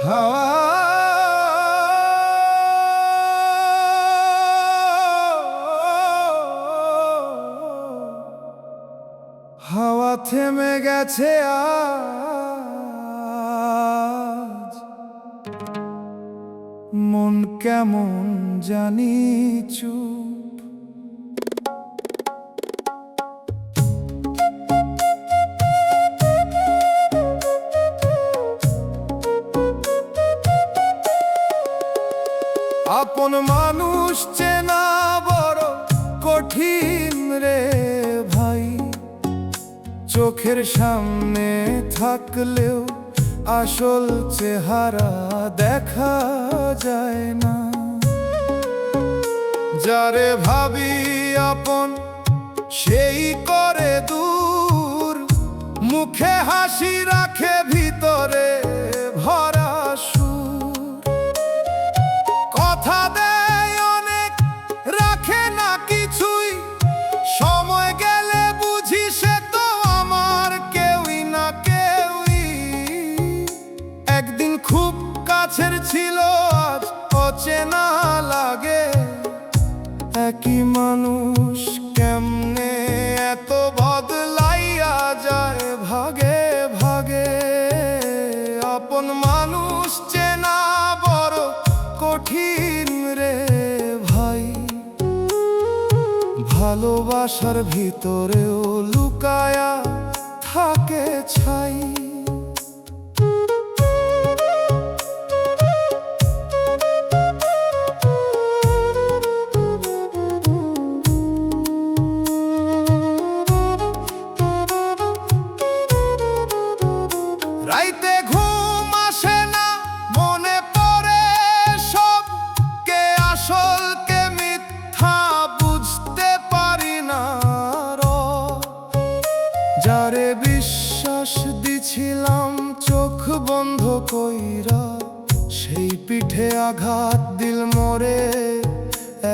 হাওয়া হাওয়া থেমে গেছে আজ, মন কেমন জানি চুপ। আপন মানুষ চেনা বড় কঠিন রে ভাই, চোখের সামনে থাকলেও আসল চেহারা দেখা যায় না। যারে ভাবি আপন সেই করে দূর, মুখে হাসি রাখে ভিতরে ভরা সুর। কথা দেয় অনেক রাখে না কিছুই, সময় গেলে বুঝি সে তো আমার কেউই না কেউই। একদিন খুব কাছের ছিল আজ অচেনা লাগে, একই মানুষ কেমনে এত বদলাইয়া যায় ভাগে ভাগে। আপন মানুষ চেনা বড় কঠিন রে ভাই, ভালোবাসার ভিতরেও লুকায়া থাকে ছাই। রাইতে ঘুম আসে না, মনে পড়ে সব, কে আসল কে মিথ্যা বুঝতে পারি না। যারে বিশ্বাস দিছিলাম চোখ বন্ধ কইরা, সেই পিঠে আঘাত দিল মোরে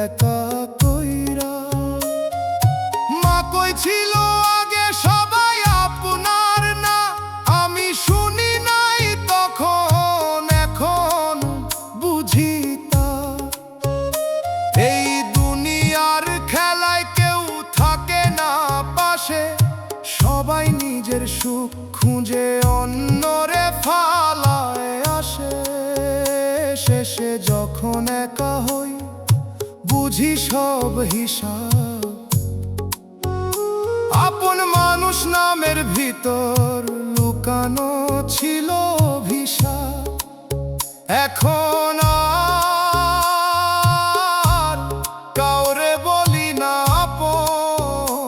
একা কইরা। মা কইছিল আগে সবাই আপনার না, আমি শুনি নাই তখন, এখন বুঝি তা। এই দুনিয়ার খেলায় কেউ থাকে না পাশে, সবাই নিজের সুখ খুঁজে অন্যরে ফালায় আসে। শেষে যখন একা হই বুঝি সব হিসাব, আপন মানুষ নামের ভিতর লুকানো ছিল অভিশাপ। এখন আর কাউরে বলি না আপন,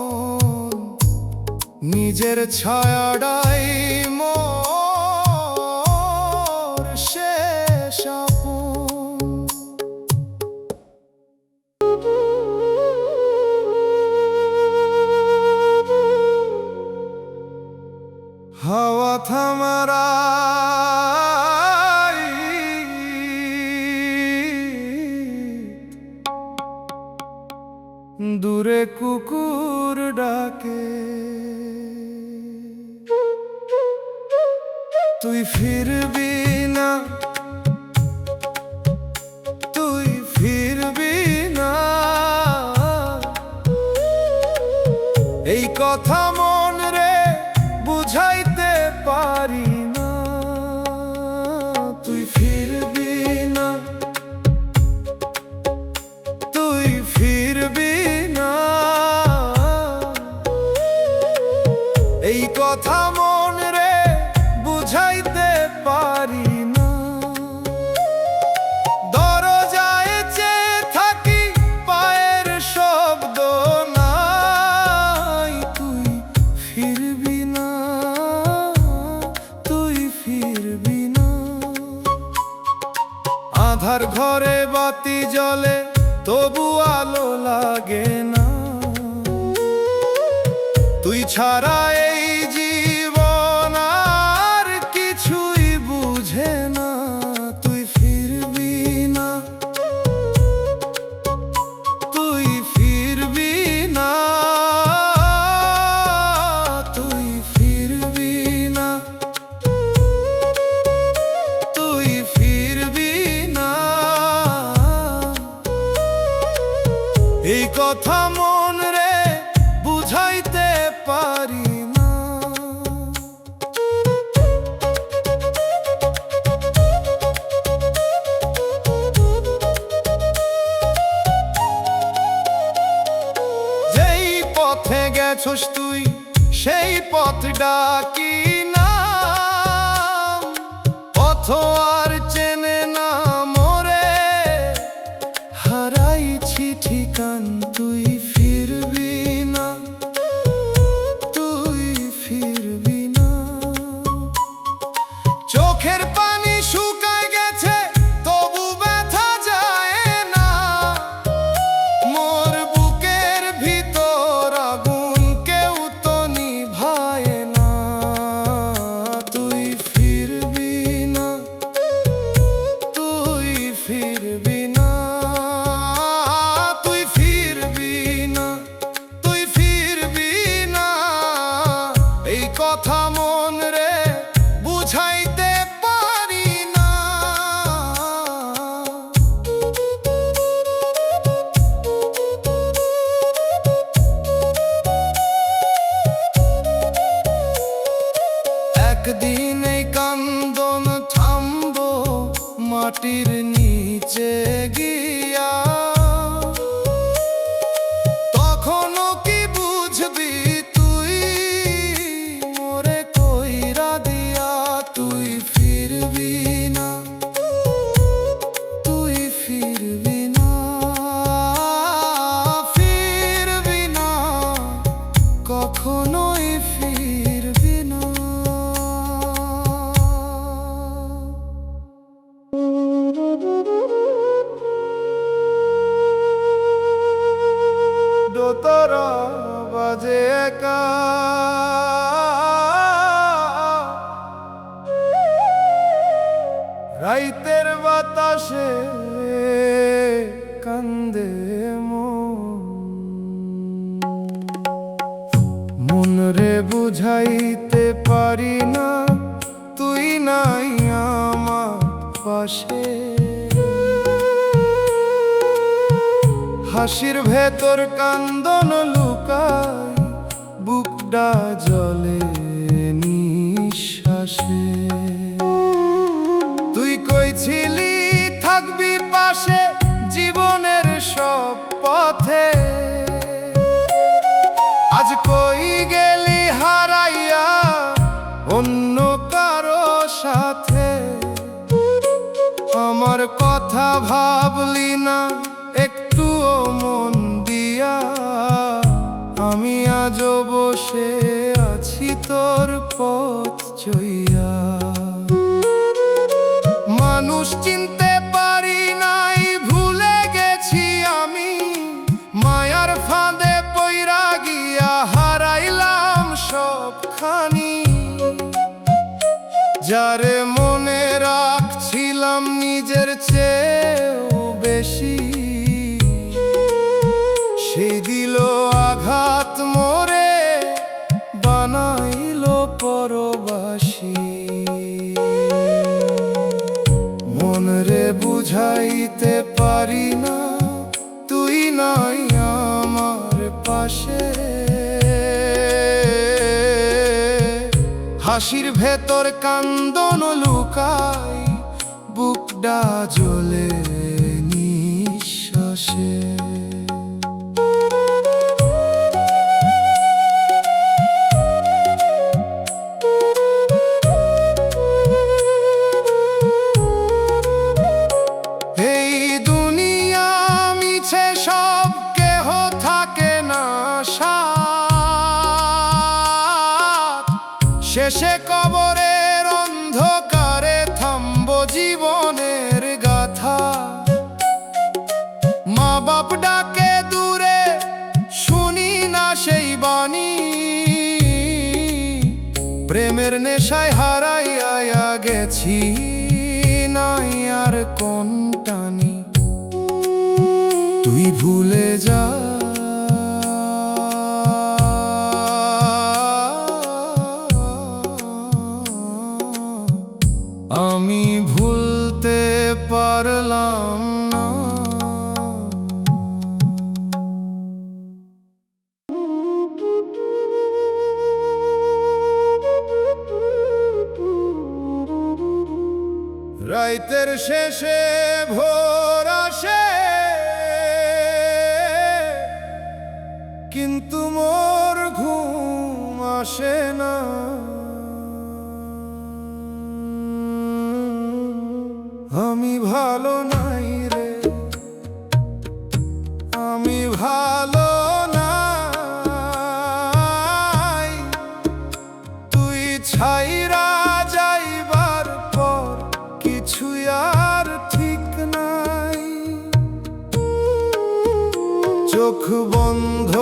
নিজের ছায়াটাই মোর শেষ আপন। হাওয়া থামারা দূরে কুকুর ডাকে, তুই ফিরবি না, তুই ফিরবি না। এই কথা মন রে বুঝাইতে পারি না, তুই ফিরবি না, তুই ফিরবি না। এই কথা মন রে বুঝাইতে পারি না। দরজায় চেয়ে থাকি পায়ের শব্দ নাই, তুই ফিরবি না, তুই ফিরবি না। আধার ঘরে বাতি জ্বলে তবু আলো লাগে না, তুই ছাড়া এই জীবন আর কিছুই বুঝে না। তুই ফিরবি না, তুই ফিরবি না, তুই ফিরবি না, তুই পথ ডাকি না, পথ আর চেনে না মোরে। হারাইছি ঠিকান, তুই ফিরবি না, তুই ফিরবি না। চোখের পানি শুকায় গেছে, তবু ব্যথা যায় না। মোর বুকের ভিতর আগুন কেউ তো নিভায় না। তুই ফিরবি না, তুই ফিরবি না, তুই ফিরবি না, তুই ফিরবি না। এই কথা মন রে বুঝাইতে পারি না। একদিন এই কান্দন থামবো মাটির নিচে গিয়া। তখনও কি বুঝবি তুই মোরে কইরা দিয়া। তুই ফিরবি না, তুই ফিরবি না, ফিরবি না, কখনোই ফিরবি না। দোতারা বাজে একা, রাইতের বাতাসে কান্দে মন রে বুঝাইতে পারি না, তুই নাই আমার পাশে। হাসির ভেতর কান্দন লুকাই, বুকটা জলে নিঃশ্বাসে। তুই কইছিলি থাকবি পাশে জীবনের সব পথে। আজ কই গেলি হারাইয়া অন্য কারো সাথে। আমার কথা ভাবলি না একটুও মন দিয়া। আমি আজও বসে আছি তোর পথ চইয়া। মানুষ চিনতে পারি নাই, ভুলে গেছি আমি। মায়ার ফাঁদে পইরা গিয়া হারাইলাম সবখানি। যারে মনে রাখছিলাম নিজের চেয়েও বেশি, সেই দিল আঘাত মোরে বানাইল পরবাসী। মন রে বুঝাইতে পারি না, তুই নাই আমার পাশে। হাসির ভেতর কান্দন লুকাই, বুকটা জ্বলে নিঃশ্বাসে। এই দুনিয়া মিছে, সব কেহ থাকে না সাথ। শেষে কবরের অন্ধকারে থামবো জীবনের গাথা। মা বাপ ডাকে দূরে, শুনি না সেই বাণী। প্রেমের নেশায় হারাইয়া গেছি, নাই আর কোন টানি। তুই ভুলে যা, আমি ভুলতে পারলাম না। রাইতের শেষে ভোর আসে, কিন্তু মোর ঘুম আসে না। আমি ভালো নাই রে, আমি ভালো নাই। তুই ছাইরা যাইবার পর কিছু আর ঠিক নাই। চোখ বন্ধ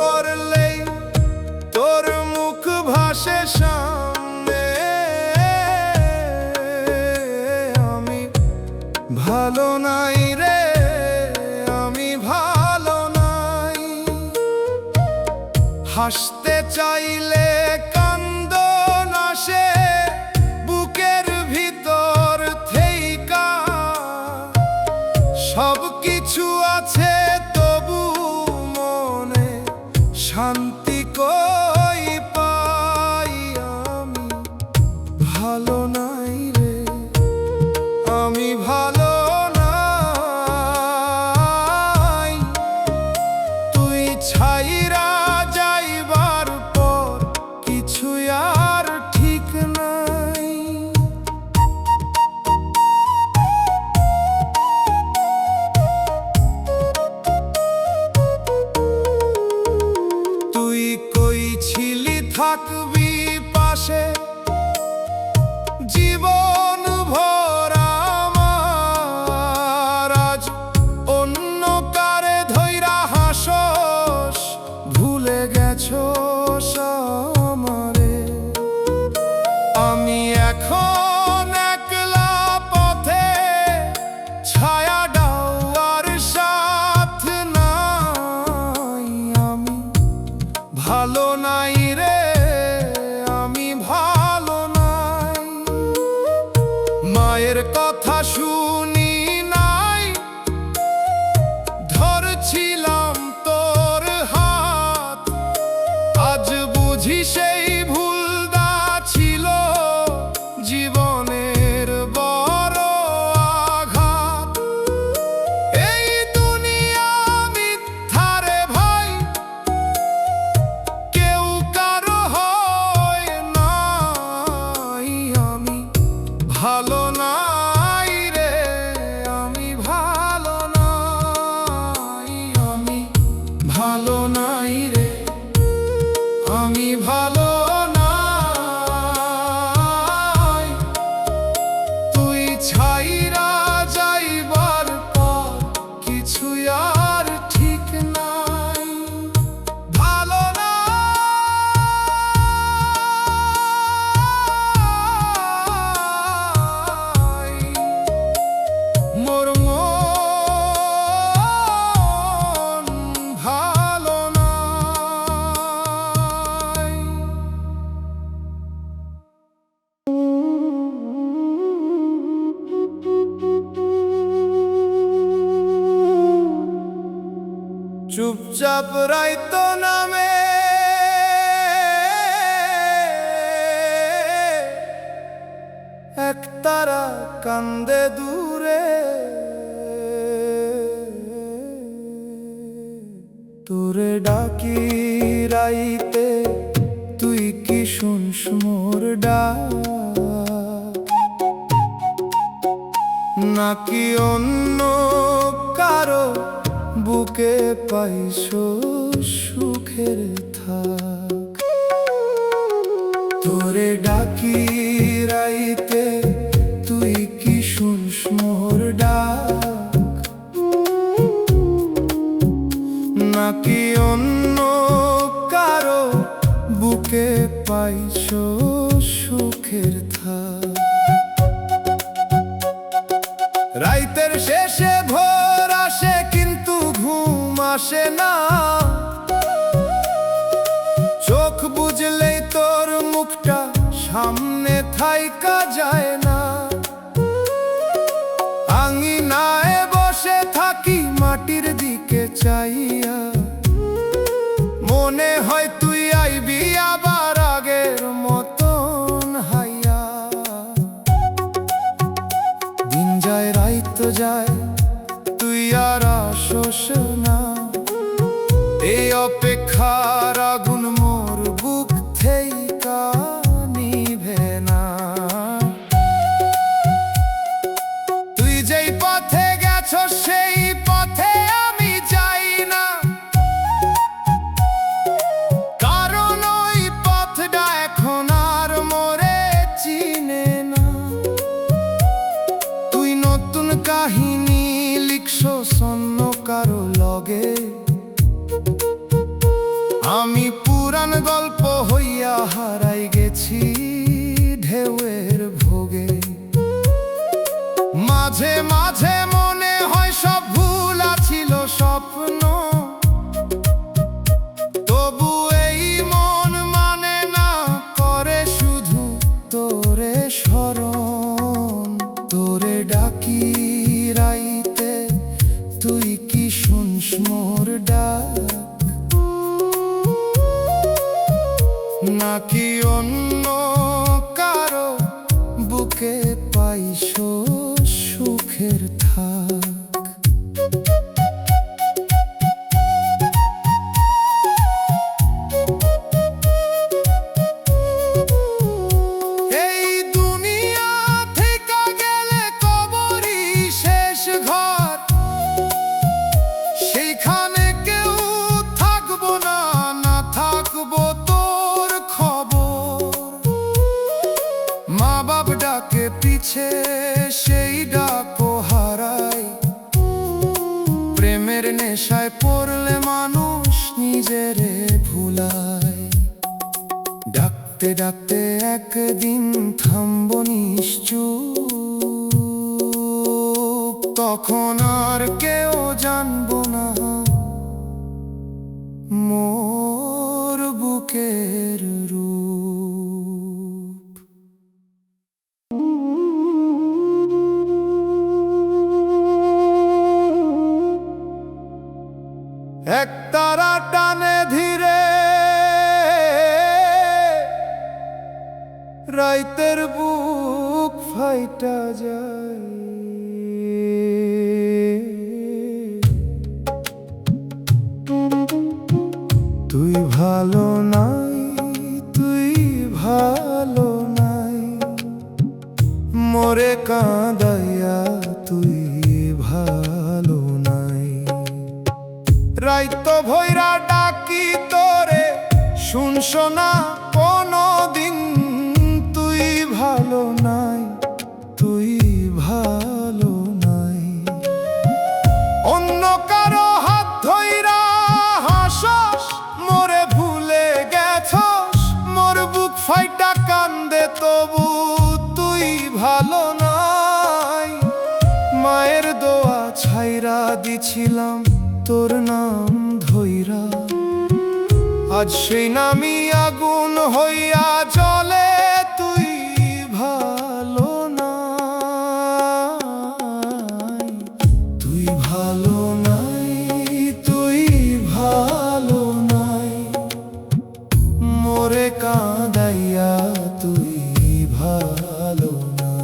করলেই তোর মুখ ভাসে সামনে। আমি ভালো নাই রে, আমি ভালো নাই। হাসতে চাইলে কান্দন আসে বুকের ভিতর থেইকা। সব কিছু আছে তবু মনে শান্তি কই পাই। আমি ভালো নাই রে, আমি ভালো নাই। তুই ছাইরা যাইবার পর কিছু আর ঠিক নাই। তুই কই ছিলি থাকবি পাশে জীবন ভর আমার। আজ অন্য কারে ধইরা হাসস, ভুলে গেছস আমারে। আমি এখন একলা পথে, ছায়া ডাওয়ার সাথ নাই। আমি ভালো নাই রে, আমি ভালো নাই। মায়ের কথা শুনি নাই, ধরছিলাম তোর হাত। আজ বুঝি সেই ভুলটা ছিল জীবনের বড় আঘাত। এই দুনিয়া মিথ্যারে ভাই, কেউ কারো হয় নাই। আমি ভালো নাই রে, আমি ভালো নাই। আমি ভালো নাই রে, আমি ভালো নাই। তুই ছাইরা যাইবার পর কিছু আর ঠিক নাই। ভালো নাই, মোর মন ভালো নাই। চুপচাপ রাইতো নামে একতারা কান্দে দূরে। তোরে ডাকি রাইতে তুই কি শুনস মোর ডাক? নাকি অন্য কারো বুকে পাইছো সুখের থাক? তোরে ডাকি রাইতে তুই কি শুনস মোর ডাক? নাকি অন্য কারো বুকে পাইছো সুখের থাক? রাইতের শেষে ভোর আসে কিন্তু ঘুম আসে না। চোখ বুঝলেই তোর মুখটা সামনে থাইকা যায় না। আঙিনায় বসে থাকি মাটির দিকে চাইয়া, মনে হয় তুই আইবি আবার আগের মতন হাইয়া। দিন যায় রাইত যায় তুই আর আসোস না। এই অপেক্ষার আগুন মোর বুক থেকে মাঝে মাঝে মনে হয় সব ভুল ছিল স্বপ্ন, তবু এই মন মানে না, করে শুধু তোরে স্মরণ। তোরে ডাকি রাইতে, তুই কি শুনস মোর ডাক, নাকি অন্য কারো বুকে পাইছ সুখের থাক। এই দুনিয়া থেকে গেলে কবরই শেষ ঘর, সেইখানে কেউ থাকবো না, না থাকবো তোর খবর। মা বাপ ডাকে পিছে সেই ডাকও হারাই, প্রেমের নেশায় পড়লে মানুষ নিজেরে ভুলায়। ডাকতে ডাকতে একদিন থামবো নিশ্চুপ, তখন আর কেউ জানবো না মোর বুকের রূপ। একতারা টানে ধীরে রাইতের বুক ফাইটা যায়, তুই ভালো নাই, তুই ভালো নাই, মোরে কাঁদাইয়া তুই ভালো নাই। রাইত ভৈরা ডাকি তোরে শুনছ না কোনো দিন, তুই ভালো নাই, তুই ভালো নাই। অন্য কারো হাত ধইরা হাসস, মোরে ভুলে গেছস, মোর বুক ফাইটা কান্দে তবু তুই ভালো নাই। মায়ের দোয়া ছাইরা দিছিলাম তোর নাম ধইরা, আজ সেই নামই আগুন হইয়া জ্বলে, তুই ভালো নাই, তুই ভালো নাই, তুই ভালো নাই, মোরে কাঁদাইয়া তুই ভালো নাই।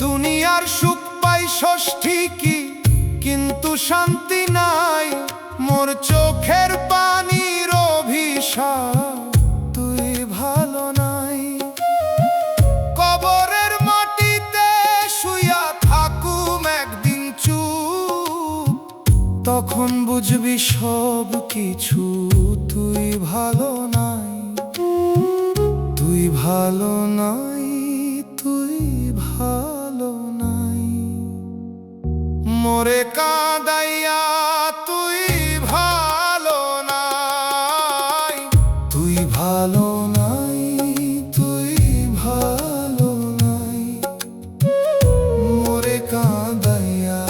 দুনিয়ার সুখ পাইছস ঠিকই, কিন্তু শান্তি নাই, মোর চোখের পানির অভিশাপ, তুই ভালো নাই। কবরের মাটিতে শুইয়া থাকুম একদিন চুপ, তখন বুঝবি সব কিছু, তুই ভালো নাই, তুই ভালো নাই, তুই ভালো নাই, মোরে কাঁদাইয়া তুই ভালো নাই, তুই ভালো নাই, তুই ভালো নাই, মোরে কাঁদাইয়া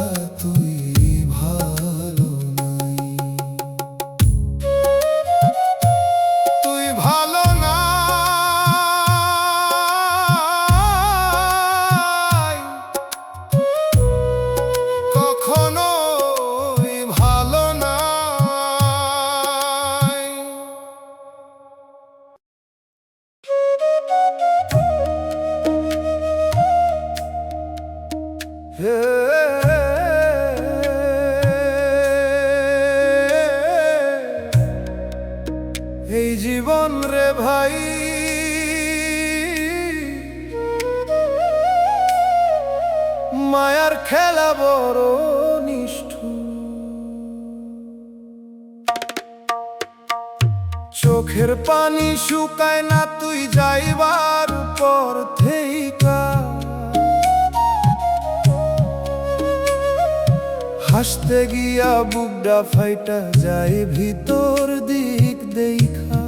তুই ভালো নাই, তুই ভালো নাই, কখনোই ভালো নাই। এই জীবন রে ভাই, মায়ার খেলা বড় নিষ্ঠুর, চোখের পানি শুকায় না তুই যাইবার পর থেইকা, হাসতে গিয়া বুকডা ফাইটা যায় ভিতর দিক দেখা।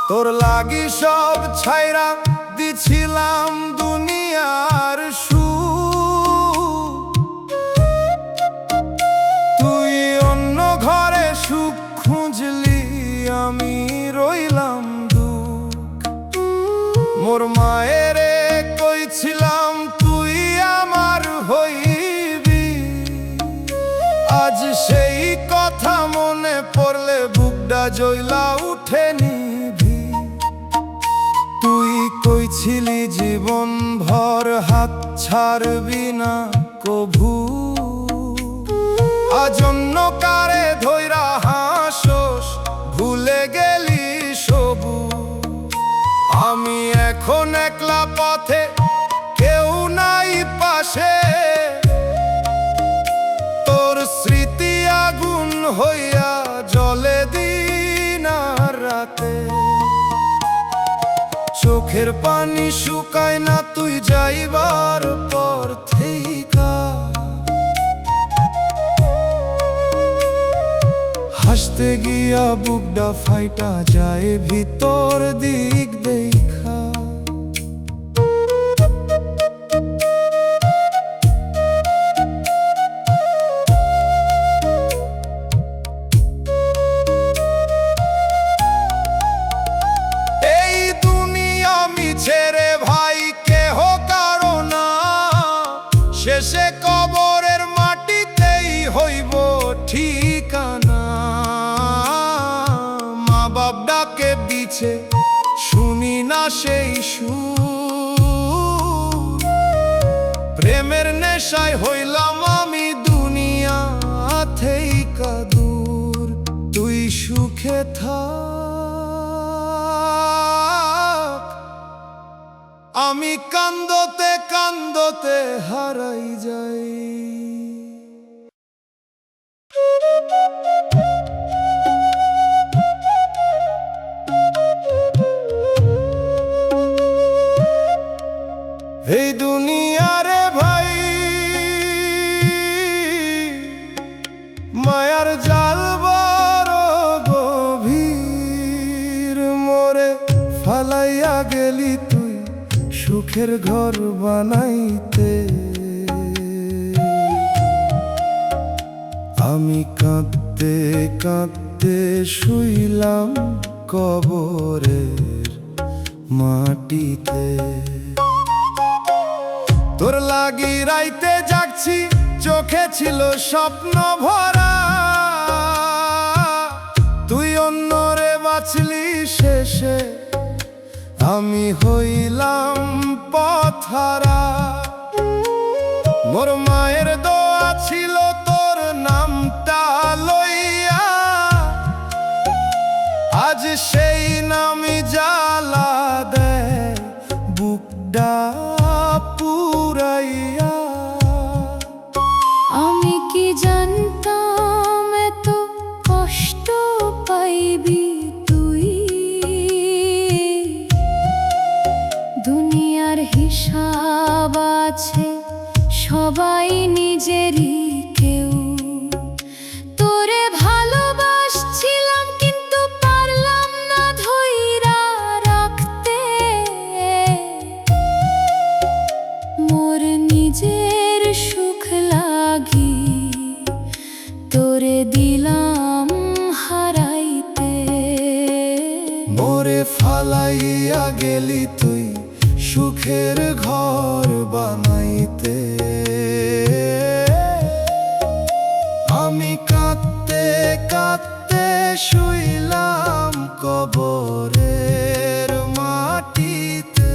তোর লাগি সব ছাইরা দিছিলাম দুনিয়ার সুখ, তুই অন্য ঘরে সুখ খুঁজলি, আমি রইলাম দুঃখ। মোর মায়েরে কইছিলাম তুই আমার হইবি, আজ সেই কথা মনে পড়লে বুকডা জ্বলা উঠে নিভি। তুই কইছিলি জীবন ভর হাত ছাড়বি না কভু, আজ অন্য কারে ধইরা হাসোস, ভুলে গেলি সবু। আমি এখন একলা পথে, কেউ নাই পাশে, তোর স্মৃতি আগুন হইয়া জ্বলে দিন আর রাতে। চোখের পানি শুকায় না তুই যাইবার পর থেইকা, হাসতে গিয়া বুকডা ফাইটা যায় ভিতর দিক দেখা। এই দুনিয়া মিছেরে ভাই কেহ কারো না, শেষে কবরের মাটিতেই হইব ঠিকানা। মা বাপ ডাকে পিছে শুনি না সেই সুর, প্রেমের নেশায় হইলাম আমি দুনিয়া থেইকা দূর। তুই সুখে থাক, আমি কান্দতে কান্দতে হারাই যাই। এই দুনিয়ারে ভাই মায়ার জাল বড় গভীর, মোরে ফালাইয়া গেলি তুই সুখের ঘর বানাইতে। আমি কাঁদতে কাঁদতে শুইলাম কবরের মাটিতে। তোর লাগি রাইতে জাগছি, চোখে ছিল স্বপ্ন ভরা, তুই অন্যরে বাঁচলি শেষে, আমি হইলাম পথহারা। মোর মায়ের দোয়া ছিল তোর নামটা লইয়া, আজ সেই নামই জ্বালা দেয় বুকডা পুরাইয়া। আমি কি জানতাম এত কষ্ট পাইবি তুই, দুনিয়ার হিসাব আছে সবাই নিজেরই কেউ। তোরে ভালোবাসছিলাম কিন্তু পারলাম না ধইরা রাখতে, মোর নিজের সুখ লাগি তোরে দিলাম হারাইতে। মোরে ফালাইয়া গেলি তুই সুখের ঘর বানাইতে। আমি কাঁদতে কাঁদতে শুইলাম কবরের মাটিতে।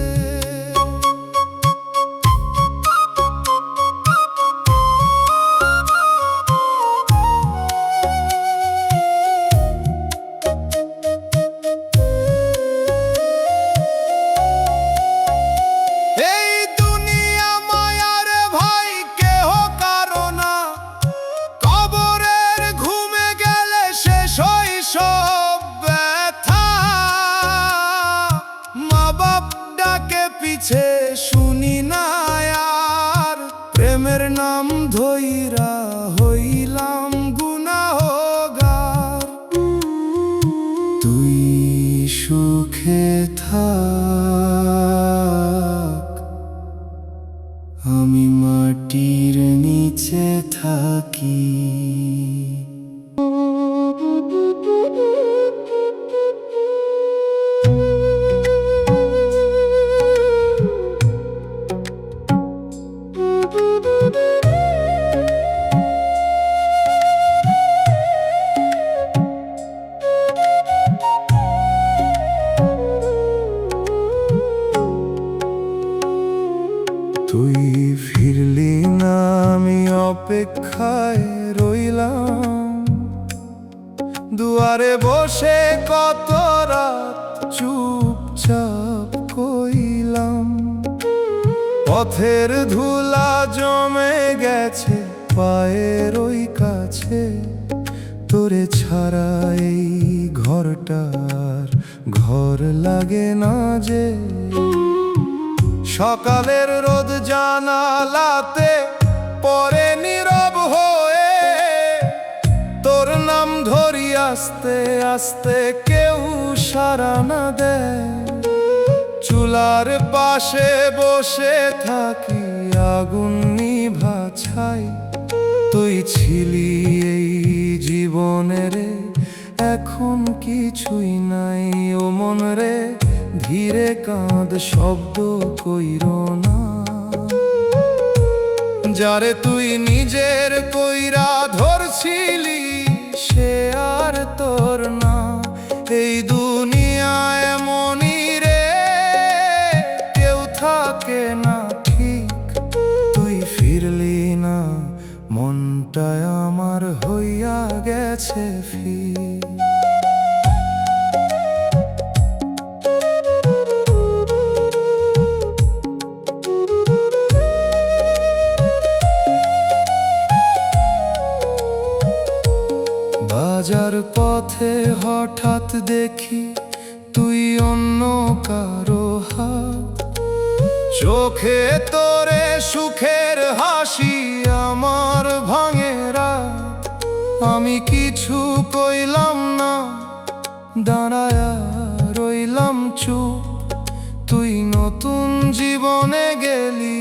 পিছে শুনি না আর সুখে থাক, আমি মাটির নিচে থাকি। তুই ফিরলি না, আমি অপেক্ষায় রইলাম। দুয়ারে বসে কত রাত চুপচাপ কইলাম। পথের ধুলা জমে গেছে পায়ের ওই কাছে, তোরে ছাড়া এই ঘরটার ঘর লাগে না যে। সকালের রোদ জানালাতে পরে নীরব হয়ে, তোর নাম ধরি আস্তে আস্তে, কেউ সাড়া না দেয়। চুলার পাশে বসে থাকি, আগুন নিভা ছাই। তুই ছিলি এই জীবনের, এখন কিছুই নাই। ও মন রে, ধীরে কাঁদ, শব্দ কইরো না। যারে তুই নিজের কইরা ধরছিলি, সে আর তোর না। এই দুনিয়ায় এমনই রে, কেউ থাকে না ঠিক। তুই ফিরলি না, মনটায় আমার হইয়া গেছে ফির। বাজার পথে হঠাৎ দেখি তুই অন্য কারো হাত, চোখে তোরে সুখের হাসি, আমার ভাঙে রাত। আমি কিছু কইলাম না, দাঁড়ায়া রইলাম চুপ। তুই নতুন জীবনে গেলি,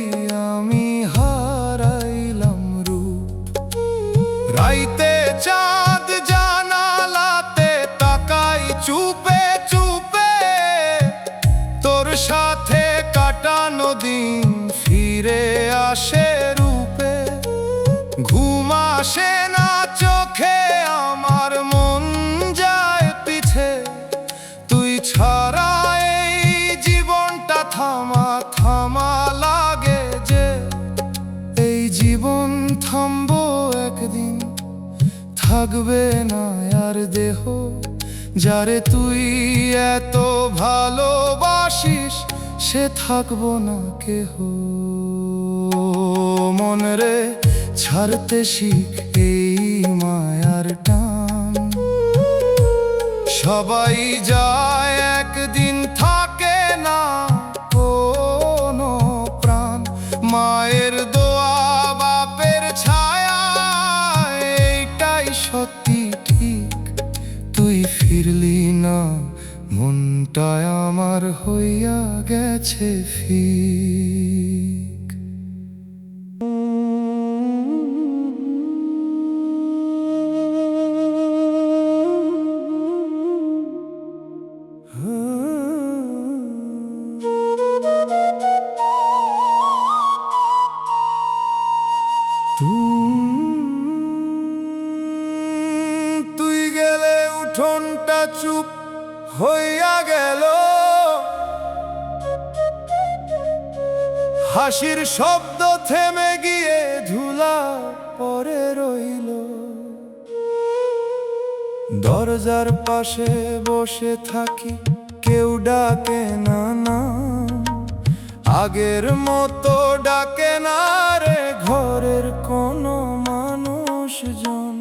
আমি হারাইলাম রূপ। রাইতে চাঁদ জানালাতে তাকাই চুপে চুপে, তোর সাথে কাটানো দিন ফিরে আসে রূপে। ঘুম আসে না চোখে, আমার মন যায় পিছে। তুই ছাড়া এই জীবনটা থামা থামা লাগে যে। এই জীবন থামবো একদিন, থাকবে না আর দেহ। যারে তুই এত ভালোবাসিস, সে থাকবো না কেহ। মন রে, ছাড়তে শিখ এই মায়ার টান। সবাই যায় একদিন, থাকে না কোনো প্রাণ। মায়ের দোয়া, বাপের ছায়া, এইটাই সত্যি ঠিক। তুই ফিরলি না, মনটায় আমার হইয়া গেছে ফিক। তুই গেলে উঠোনটা চুপ হইয়া গেল, হাসির শব্দ থেমে গিয়ে ধুলা পরে রইল। দরজার পাশে বসে থাকি, কেউ ডাকে না নাম। আগের মতো ডাকে না রে ঘরের কোনো মানুষজন।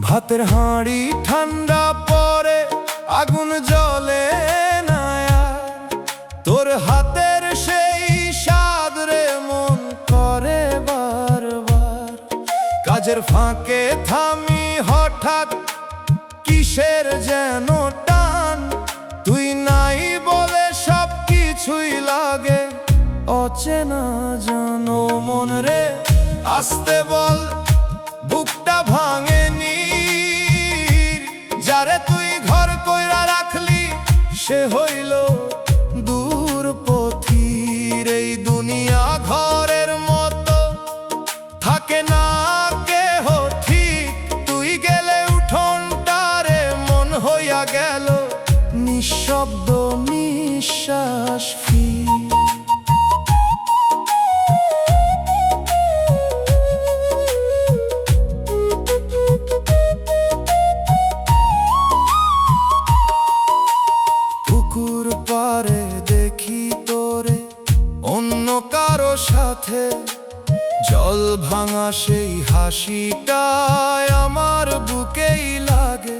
ভাতের হাঁড়ি ঠান্ডা পড়ে, আগুন জ্বলে না আর। তোর হাতের সেই স্বাদ রে মন করে বারবার। কাজের ফাঁকে থামি হঠাৎ, কিসের যেন টান। অচেনা জানো মন রে আসতে বল বুকটা ভাঙেনি যারে তুই ঘর কইরা রাখলি সে হইল দূর পথির এই দুনিয়া ঘরের মতো থাকে না কেহ ঠিক তুই গেলে উঠোনটারে মন হইয়া গেল নিঃশব্দ নিঃশ্বাস পুকুর পারে দেখি তোরে অন্য কারো সাথে জল ভাঙা সেই হাসিটায় আমার বুকেই লাগে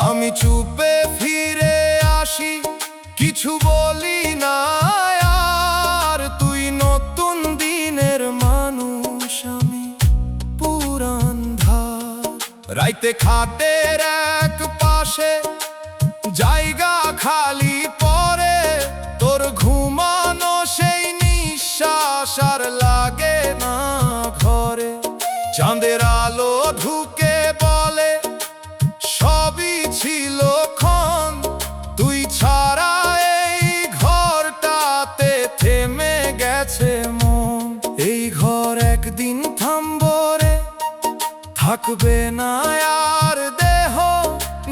আমি চুপে ফিরে আসি কিছু বলি না আর তুই নতুন দিনের মানুষ আমি পুরান ধার রাইতে খাটের এক পাশে জায়গা খালি পরে তোর ঘুমানো সেই নিঃশ্বাস আর লাগে না ঘরে চাঁদের আলো ঢুকে বলে সবই ছিল ক্ষণ তুই ছাড়া এই ঘরটাতে থেমে গেছে মন এই ঘর একদিন থামবো রে থাকবে না আর দেহ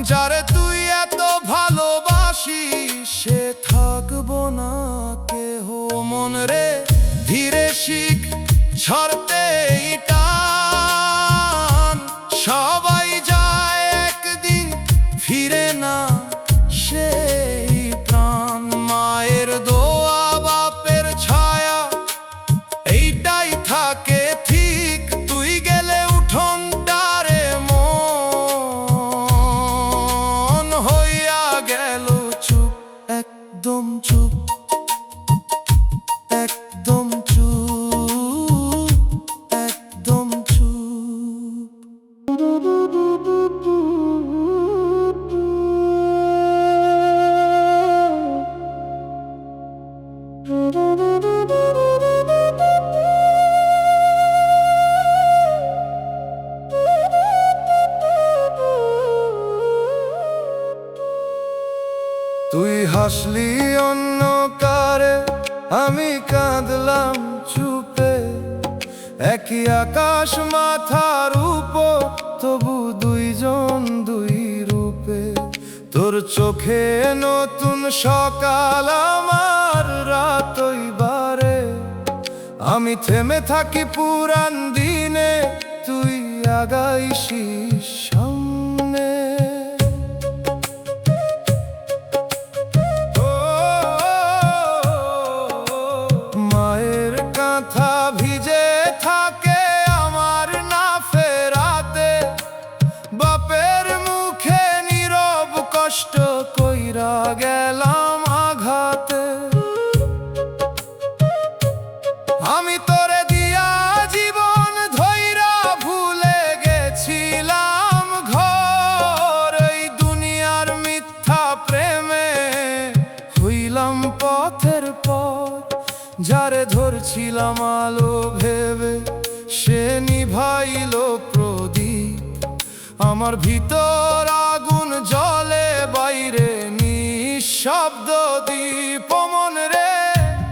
যারে তুই এত ভালোবাসিস সে থাকবো না কেহ মন রে ধীরে শিখ ছাড়তে টান সবাই যায় একদিন ফিরে না সেই প্রাণ মায়ের দোয়া বাপের ছায়া এইটাই থাকে ঠিক তুই গেলে উঠোনটারে মন হইয়া গেল চুপ একদম চুপ একদম চুপ একদম চুপ তুই হাসলি অন্য কারে আমি কাঁদলাম চুপে একই আকাশ মাথার উপর তবু দুইজন দুই রূপে তোর চোখে নতুন সকাল আমার রাতই বারে আমি থেমে থাকি পুরান দিনে তুই আগাইছিস সামনে মায়ের কাঁথা ভিজে থাকে আমার না ফেরাতে বাপের মুখে নীরব কষ্ট কইরা গেলাম আঘাতে আমি তোরে দিয়া জীবন ধইরা ভুলে গেছিলাম ঘর এই দুনিয়ার মিথ্যা প্রেমে হইলাম পথের পর যারে ধরছিলাম আলো ভেবে সে নিভাইল প্রদীপ আমার ভিতর আগুন জ্বলে বাইরে নিঃশব্দ দীপ মন রে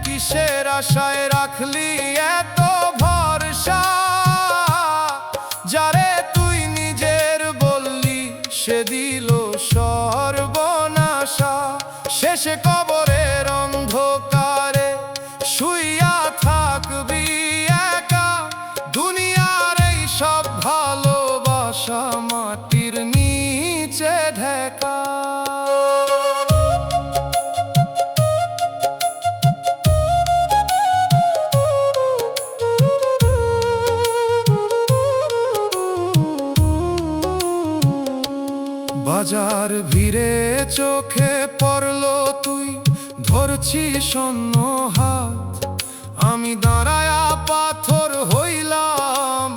কিসের আশায় রাখলি এত ভরসা যারে তুই নিজের বললি সে দিল সর্বনাশা শেষে কবরের অন্ধকারে শুইয়া থাকবি একা দুনিয়ার এই সব ভালোবাসা মাটির নিচে ঢেকা বাজার ভিড়ে চোখে পড়লো তুই ধরছিস অন্য হাত আমি দাঁড়ায়া পাথর হইলাম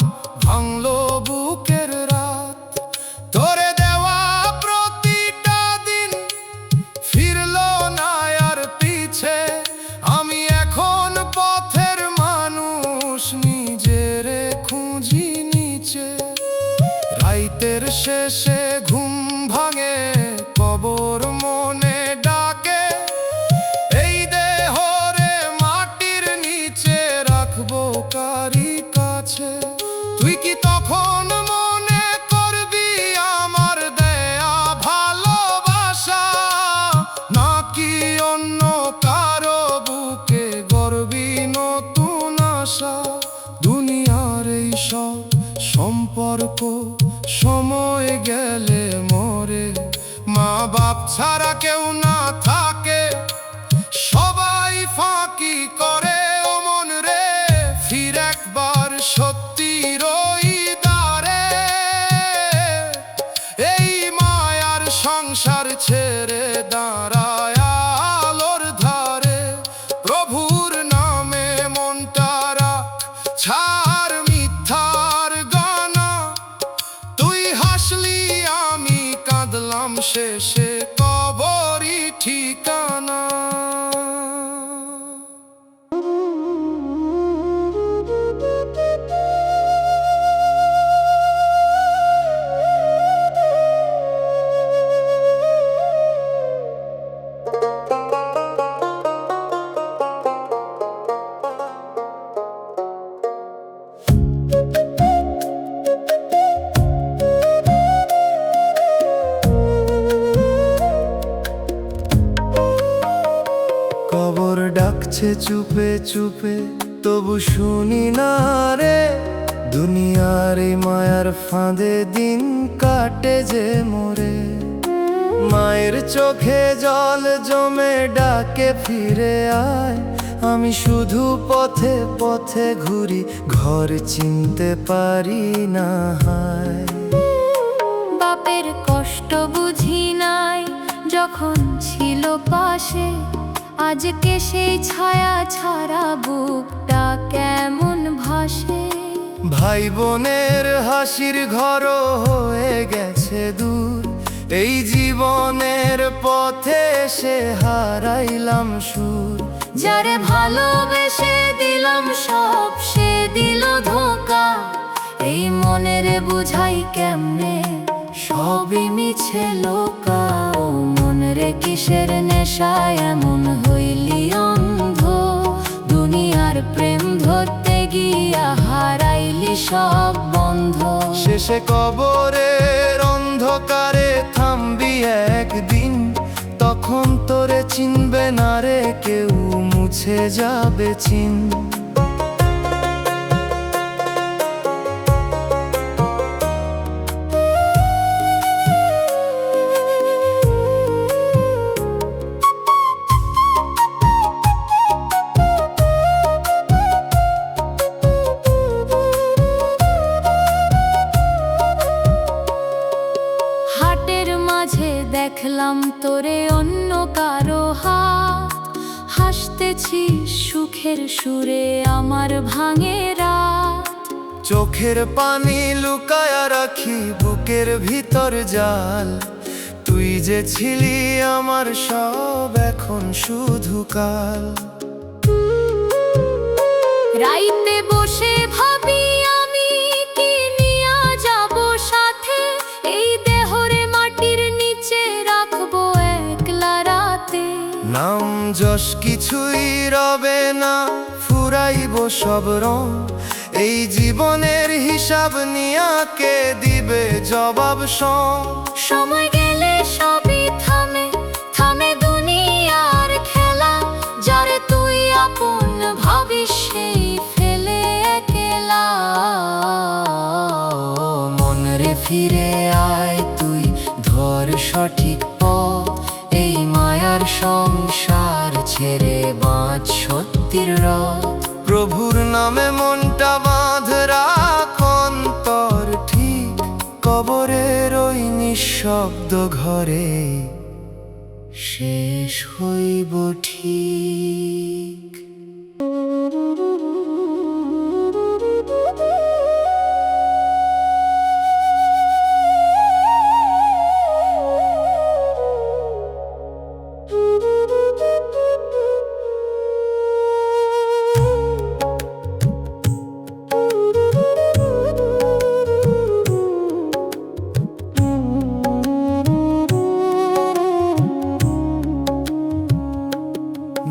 ভাঙলো বুকের রাত তোরে দেওয়া প্রতিটা দিন ফিরলো না আর পিছে আমি এখন পথে ছাড়া কেউ না থাকে, সবাই ফাঁকি করে ও মন রে, ফির একবার সত্যির ওই দ্বারে। এই মায়ার সংসার ছেড়ে দাঁড়ায় আলোর ধারে, প্রভুর নামে মনটা রাখ, ছাড় মিথ্যার গানা। তুই হাসলি আমি কাঁদলাম, শেষে কবরই ঠিকানা। কবর ডাকছে চুপে চুপে, তবু শুনি না রে, দুনিয়ার এই মায়ার ফাঁদে দিন কাটে যে মোরে। মায়ের চোখে জল জমে ডাকে ফিরে আয়, আমি শুধু পথে পথে ঘুরি, ঘর চিনতে পারি না হায়। বাপের কষ্ট বুঝি নাই যখন ছিল পাশে, আজকে সেই ছায়া ছাড়া বুকটা কেমন ভাসে। ভাই বোনের হাসির ঘরও হয়ে গেছে দূর, এই জীবনের পথে সে হারাইলাম সুর। যারে ভালোবেসে দিলাম সব, সে দিল ধোঁকা, এই মনের বুঝাই কেমনে সবই মিছে লোকা। ও মনরে কিসের নেশায় এমন হইলি অন্ধ, দুনিয়ার প্রেম ধরতে গিয়া হারাইলি সব বন্ধ। শেষে কবরের অন্ধকারে থামবি একদিন, তখন তোরে চিনবে না রে কেউ, মুছে যাবে চিন। হাটের মাঝে দেখলাম তোরে অন্য কারো হাত, হাসতেছিস সুখের সুরে আমার ভাঙে রাত। চোখের পানি লুকায়া রাখি বুকের ভিতর জাল, তুই যে ছিলি আমার সব এখন শুধু কাল। রাইতে বসে ভাবি আমি কি নিয়া যাব সাথে, এই দেহরে মাটির নিচে রাখবো একলা রাতে। নাম যশ কিছুই রবে না, ফুরাইব সব রং, এই জীবনের হিসাব নিয়া কে দিবে জবাব সং। সময় গেলে সবই থামে, থামে দুনিয়ার খেলা, যারে তুই আপন ভাবিস সেই ফেলে একলা। মনরে ফিরে আয় তুই, ধর সঠিক পথ, এই মায়ার সংসার ছেড়ে বাঁচ সত্যির রথ। প্রভুর নামে মনটা বাঁধ রাখ অন্তর ঠিক, কবরের ওই নিঃশব্দ ঘরে শেষ হইব ঠিক।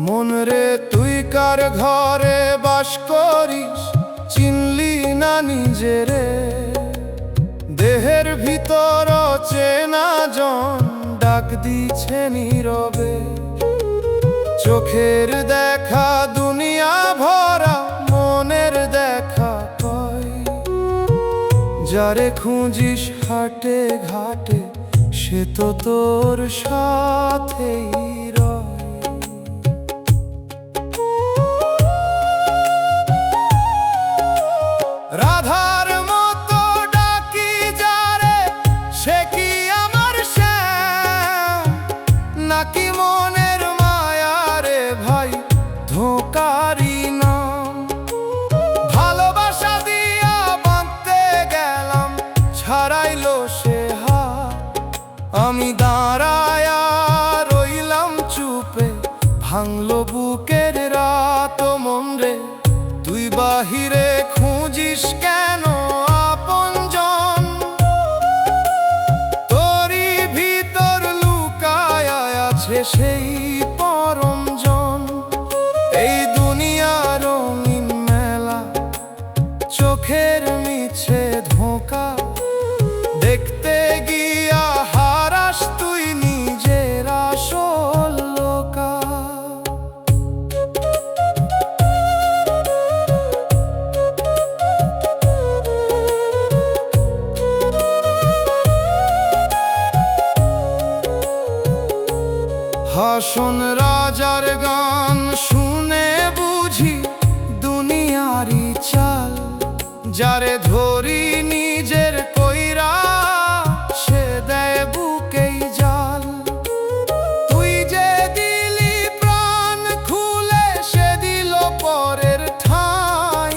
মনরে তুই কার ঘরে বাস করিস, চিনলি না নিজেরে, দেহের ভিতর চেনা জন ডাক দিছে নীরবে। চোখের দেখা দুনিয়া ভরা, মনের দেখা কয়, যারে খুঁজিস হাটে ঘাটে সে তো তোর সাথেই রয়। রাধার মতো ডাকি যারে, সে কি আমার শ্যাম, নাকি মনের মায়ারে ভাই ধোকারি নাম। ভালোবাসা দিয়া বাঁধতে গেলাম, ছাড়াইলো সে হাত। আমি দাঁড়ায়া রইলাম চুপে, ভাঙলো বুকের রাত। মন রে তুই বাহিরে খুঁজিস কেন আপনজন, তোরই ভিতর লুকায়া আছে সেই পরমজন। এই দুনিয়া রঙিন মেলা, চোখের মিছে ধোঁকা, দেখতে গিয়া হারাস তুই নিজের আসল লোকা। হাসন রাজার গান শুনে বুঝি দুনিয়ারি চাল, যারে ধরি নিজের কইরা সে দেয় বুকেই জাল। তুই যে দিলি প্রাণ খুলে, সে দিল পরের ঠাঁই।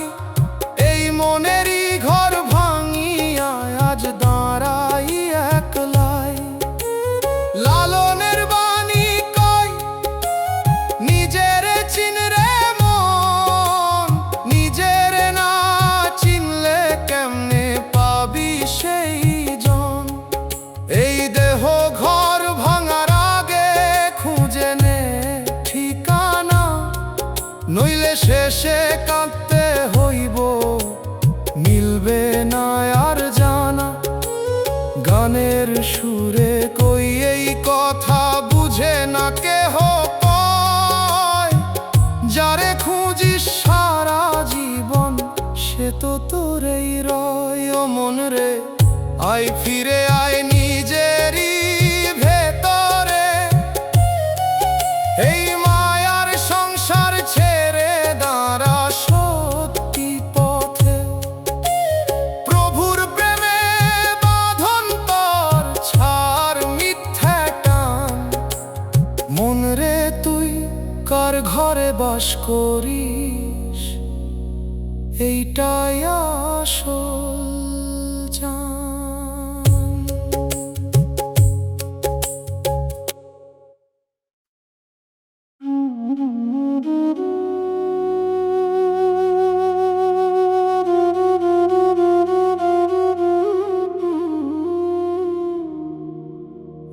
এই মনেরই ঘর ভাঙিয়া আজ দাঁড়াই একলাই। লালনের বাণী কই নিজের চিনরে মন, নিজের না চিনলে কেমনে পাবি সেই জন। এই দেহ ঘর ভাঙার আগে খুঁজে নে ঠিকানা, নইলে শেষে কাঁদতে হইব, মিলবে না আর জানা। গানের সুরে কই এই কথা বুঝে না কেহ কয়, যারে খুঁজিস সারা জীবন সে তো তোরেই রয়। ও মন রে আয় ফিরে আয় নিজেরই ভেতরে, এই মায়ার সংসার ছেড়ে দাঁড়া সত্যি পথে। প্রভুর প্রেমে বাঁধন তোর, ছাড় মিথ্যা টান। মন রে তুই কার ঘরে বাস করিস, এইটাই আসল জান।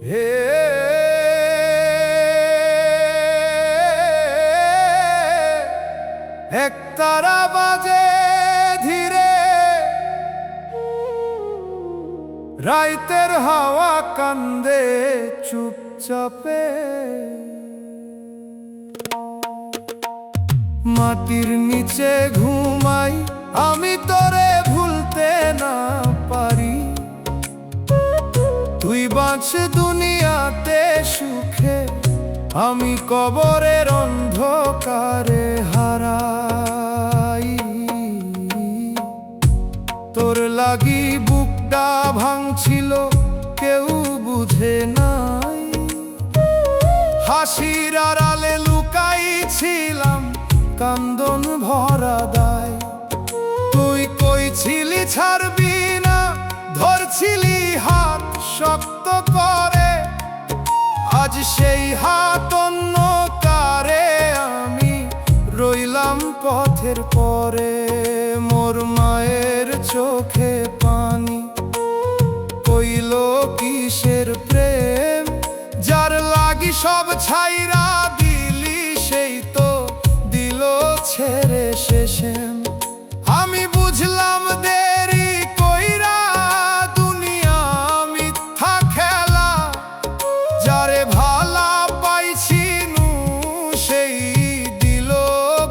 হে একতারা বাজে ধীরে, রাইতের হাওয়া কান্দে চুপচাপে। মাটির নিচে ঘুমাই আমি, তোরে ভুলতে না পারি। তুই বাঁচ দুনিয়াতে সুখে, আমি কবরের অন্ধকারে হারাই। তোর লাগি বুকটা ভাঙছিল, কেউ বুঝে নাই। হাসির আড়ালে লুকাইছিলাম কান্দন ভরা দায়। তুই কইছিলি ছাড়বি না, ধরছিলি হাত শক্ত করে। আজ সেই হাত অন্য কারে, আমি রইলাম পথের পরে। মোর মায়ের চোখে পানি, কইল কিসের প্রেম, যার লাগি সব ছাইরা দিলি সেই তো দিল ছেড়ে শেষে। আমি বুঝলাম দেরি কইরা দুনিয়া মিথ্যা খেলা, যারে ভালা পাইছি নু সেই দিল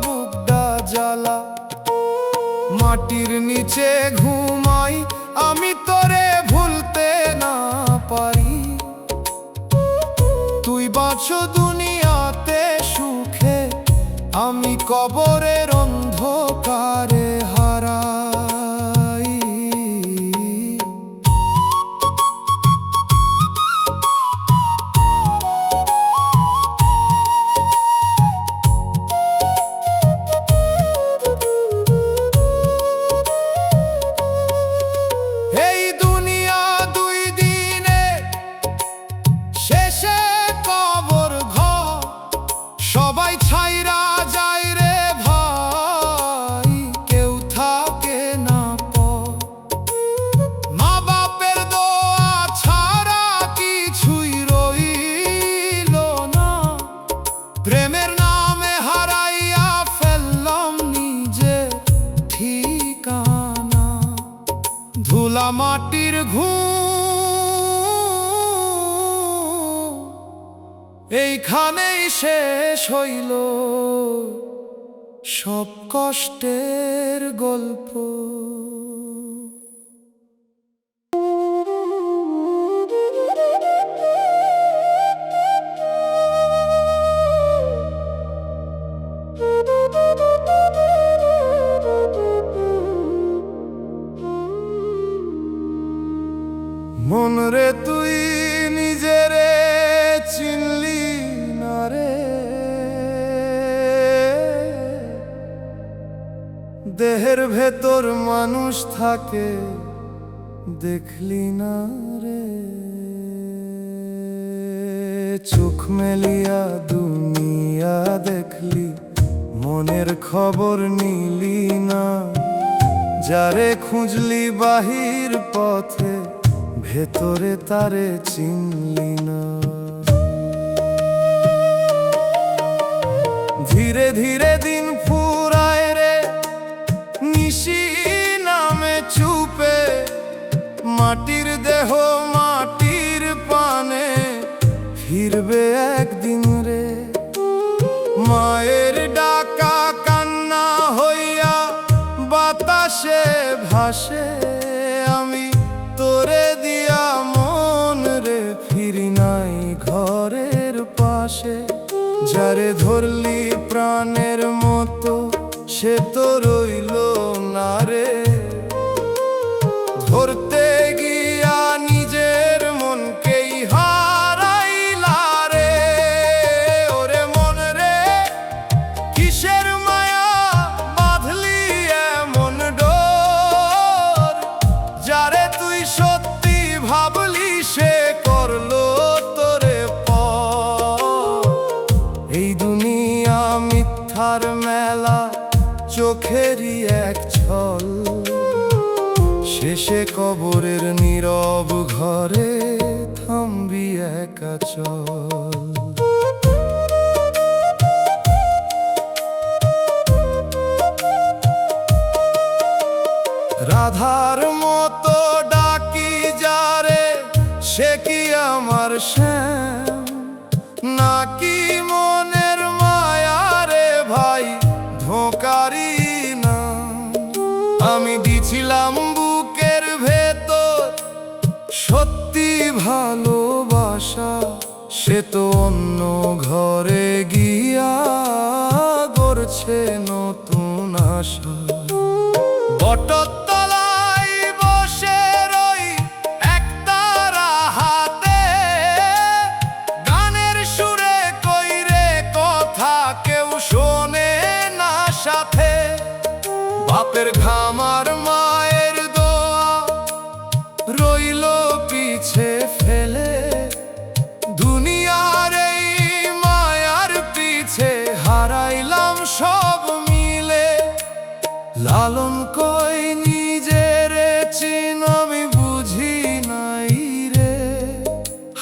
বুকটা জ্বালা। মাটির নিচে ঘুমাই আমি, তোরে ভুলতে না পারি। আমি কবরের অন্ধকারে হারাই। এই দুনিয়া দুই দিনে শেষে কবর ঘর, সবাই ছাইরা যায় রে ভাই, কেউ থাকে না পর। মা বাপের দোয়া ছাড়া কিছুই রইল না, প্রেমের নামে হারাইয়া ফেললাম নিজের ঠিকানা। ধুলা মাটির ঘুম এইখানেই শেষ হইল সব কষ্টের গল্প। মন রে তুই নিজেরে চিনলি না রে, দেহের ভেতর মানুষ থাকে দেখলি না রে। চোখ মেলিয়া দুনিয়া দেখলি, মনের খবর নিলি না। যারে খুঁজলি বাহির পথে, ভেতরে তারে চিনলি না। ধীরে ধীরে দিন ফুরায় রে, নিশি নামে চুপে। মাটির দেহ মাটির পানে, ফিরবে একদিন রে। মায়ের ডাকা কান্না হইয়া বাতাসে ভাসে। আমি তোরে দিয়া মন রে ফিরি নাই ঘরের পাশে। যারে ধরলি প্রাণের মতো, সে তো রইল না রে। ধরতে গিয়া নিজের মনকেই হারাইলা রে। ওরে মন রে, কিসের মায়া বাঁধলি এমন ডোর? যারে তুই সত্যি ভাবলি, সে করলো তোরে পর। এই দুনিয়া মিথ্যার মেলা, চোখেরই এক ছল। শেষে কবরের নীরব ঘরে থামবি একা চল। রাধার মতো ডাকি যারে, সে কি আমার শ্যাম? নাকি মনের মায়া রে ভাই, ধোঁকারি না। আমি দিছিলাম বুকের ভেতর সত্যি ভালোবাসা, সে তো অন্য ঘরে গিয়া গড়ছে নতুন আশা। বটতলায় বসে রই একতারা হাতে, গানের সুরে কইরে কথা কেউ শোনে না সাথে। বাপের ঘাম আর মায়ের দোয়া রইল পিছে ফেলে। দুনিয়ার এই মায়ার পিছে হারাইলাম সব মিলে। লালন কই নিজেরে চিন, আমি বুঝি নাই রে।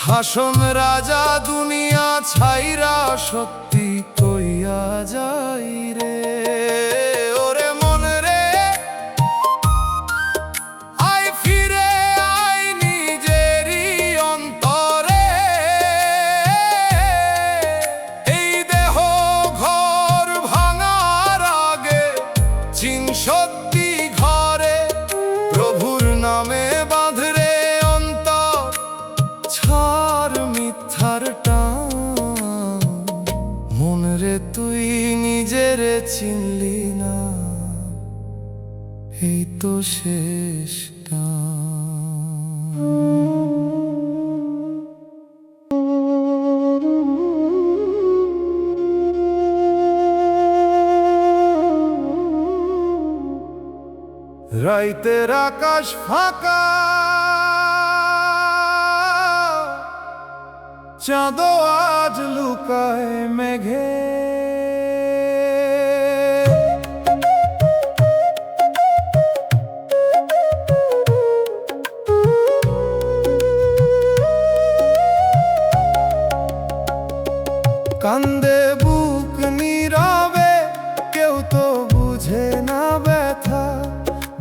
হাসন রাজা দুনিয়া ছাইরা, সত্যি কইয়া যাই রে। ওরে মন রে, আয় ফিরে আয় নিজেরই অন্তরে। এই দেহ ঘর ভাঙার আগে চিন সত্যি ঘরে। প্রভুর নামে বাঁধরে অন্তর, ছাড় মিথ্যার টান। মন রে তুই নিজের চিনলি না, এই তো শেষ রাইতের আকাশ ফাঁকা, চাঁদ আজ লুকায় মেঘে। কান্দে বুক নীরবে, কেউ তো বুঝে না ব্যথা।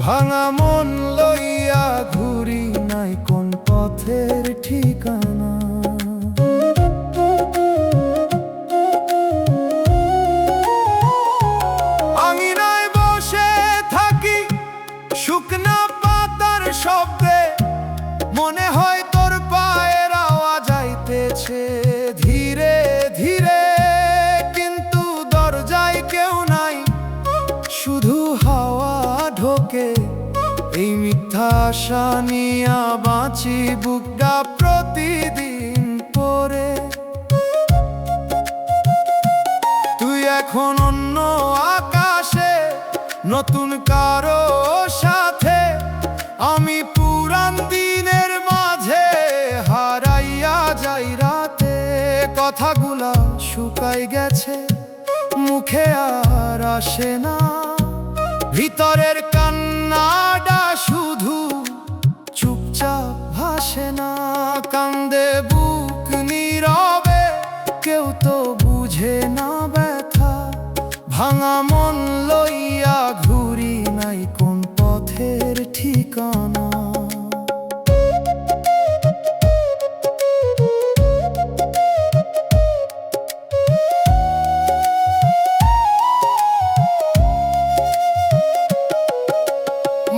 ভাঙা মন লইয়া ঘুরি, নাই কোন পথের ঠিকানা। আঙিনায় বসে থাকি শুকনা পাতার শব্দে, মনে হয় তোর পায়ের আওয়াজ আইতেছে ধীরে ধীরে। কিন্তু দরজায় কেউ নাই, শুধু হাওয়া ঢোকে। এই মিথ্যা আশা নিয়া বাঁচি বুকটা প্রতিদিন পরে। তুই এখন অন্য আকাশে, নতুন কারো সাথে। আমি পুরান দিনের মাঝে হারাইয়া যাই রাতে। কথাগুলা শুকাই গেছে, মুখে আর আসে না। ভিতরের কান্নাটা শুধু চুপচাপ ভাসে না। কান্দে বুক নীরবে, কেউ তো বুঝে না ব্যথা। ভাঙা মন লইয়া ঘুরি, নাই কোন পথের ঠিকানা।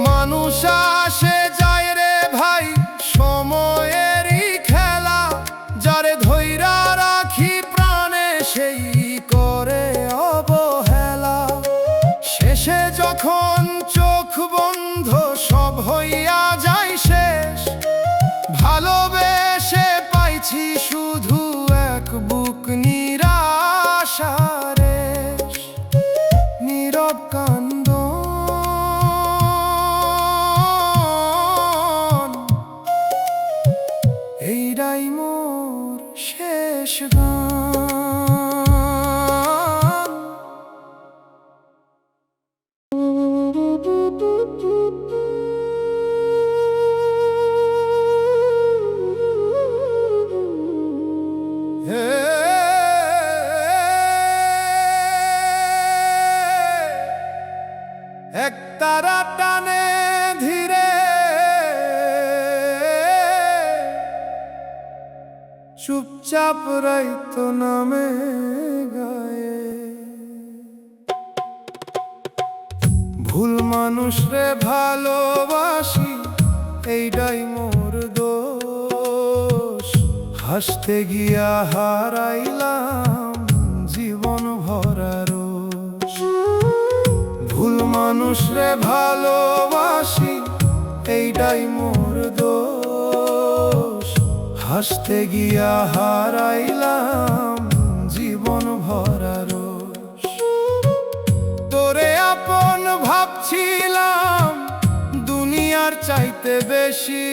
মানুষ আসে যায় রে ভাই, সময়েরই খেলা। যারে ধইরা রাখি প্রাণে, সেই করে অবহেলা। শেষে যখন চোখ বন্ধ, সব হইয়া যায় শেষ। ভালোবেসে পাইছি শুধু এক বুক নিরাশারে। নীরব কান্দন, এইটাই মোর শেষ গান। এক তারা টানে ধীরে, চুপচাপ রাইত নামে গায়ে। ভুল মানুষ রে ভালোবাসি, এইটাই মোর দোষ। হাসতে গিয়া হারাইলাম জীবন ভরা রোষ। ভুল মানুষ রে ভালোবাসি, এইটাই মোর দোষ। হাসতে গিয়া হারাইলাম জীবন ভরা রোষ। তোরে আপন ভাবছিলাম দুনিয়ার চাইতে বেশি।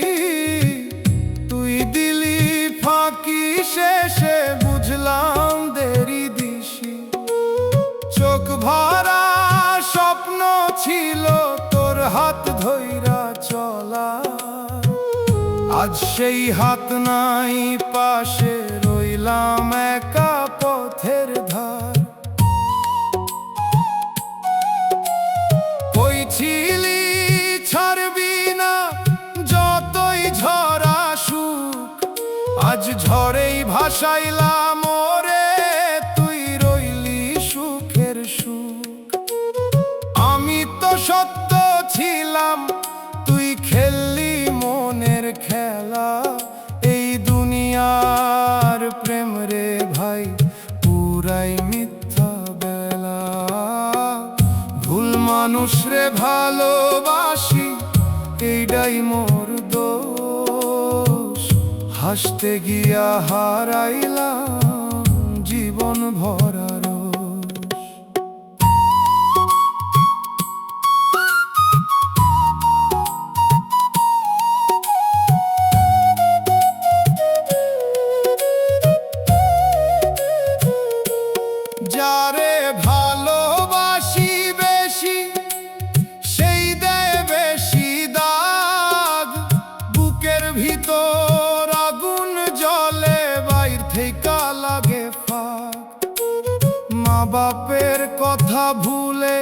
তুই দিলি ফাঁকি, শেষে বুঝলাম দেরি দিশি। চোখ ভরা স্বপ্ন ছিল তোর হাত ধইরা চলা। আজ সেই হাত নাই পাশে, রইলাম একা পথের ধার। কই ছিলি ছাড়বি না, যতই ঝরা সুখ। আজ ঝড়েই ভাসাইলাম ওরে, তুই রইলি সুখের সুখ। আমি তো সত্য ছিলাম, তুই খেললি মনের খেলা। এই দুনিয়ার প্রেম রে ভাই, পুরাই মিথ্যা বেলা। মানুষরে ভালোবাসি এইটাই মোর দোষ, হাসতে গিয়া হারাইলাম জীবন ভরা রোষ। যারে ভালোবাসি বেশি সেই দেয় বেশি দাগ, বুকের ভিতর আগুন জ্বলে বাইর থেকে লাগে ফাঁক। মা বাপের কথা ভুলে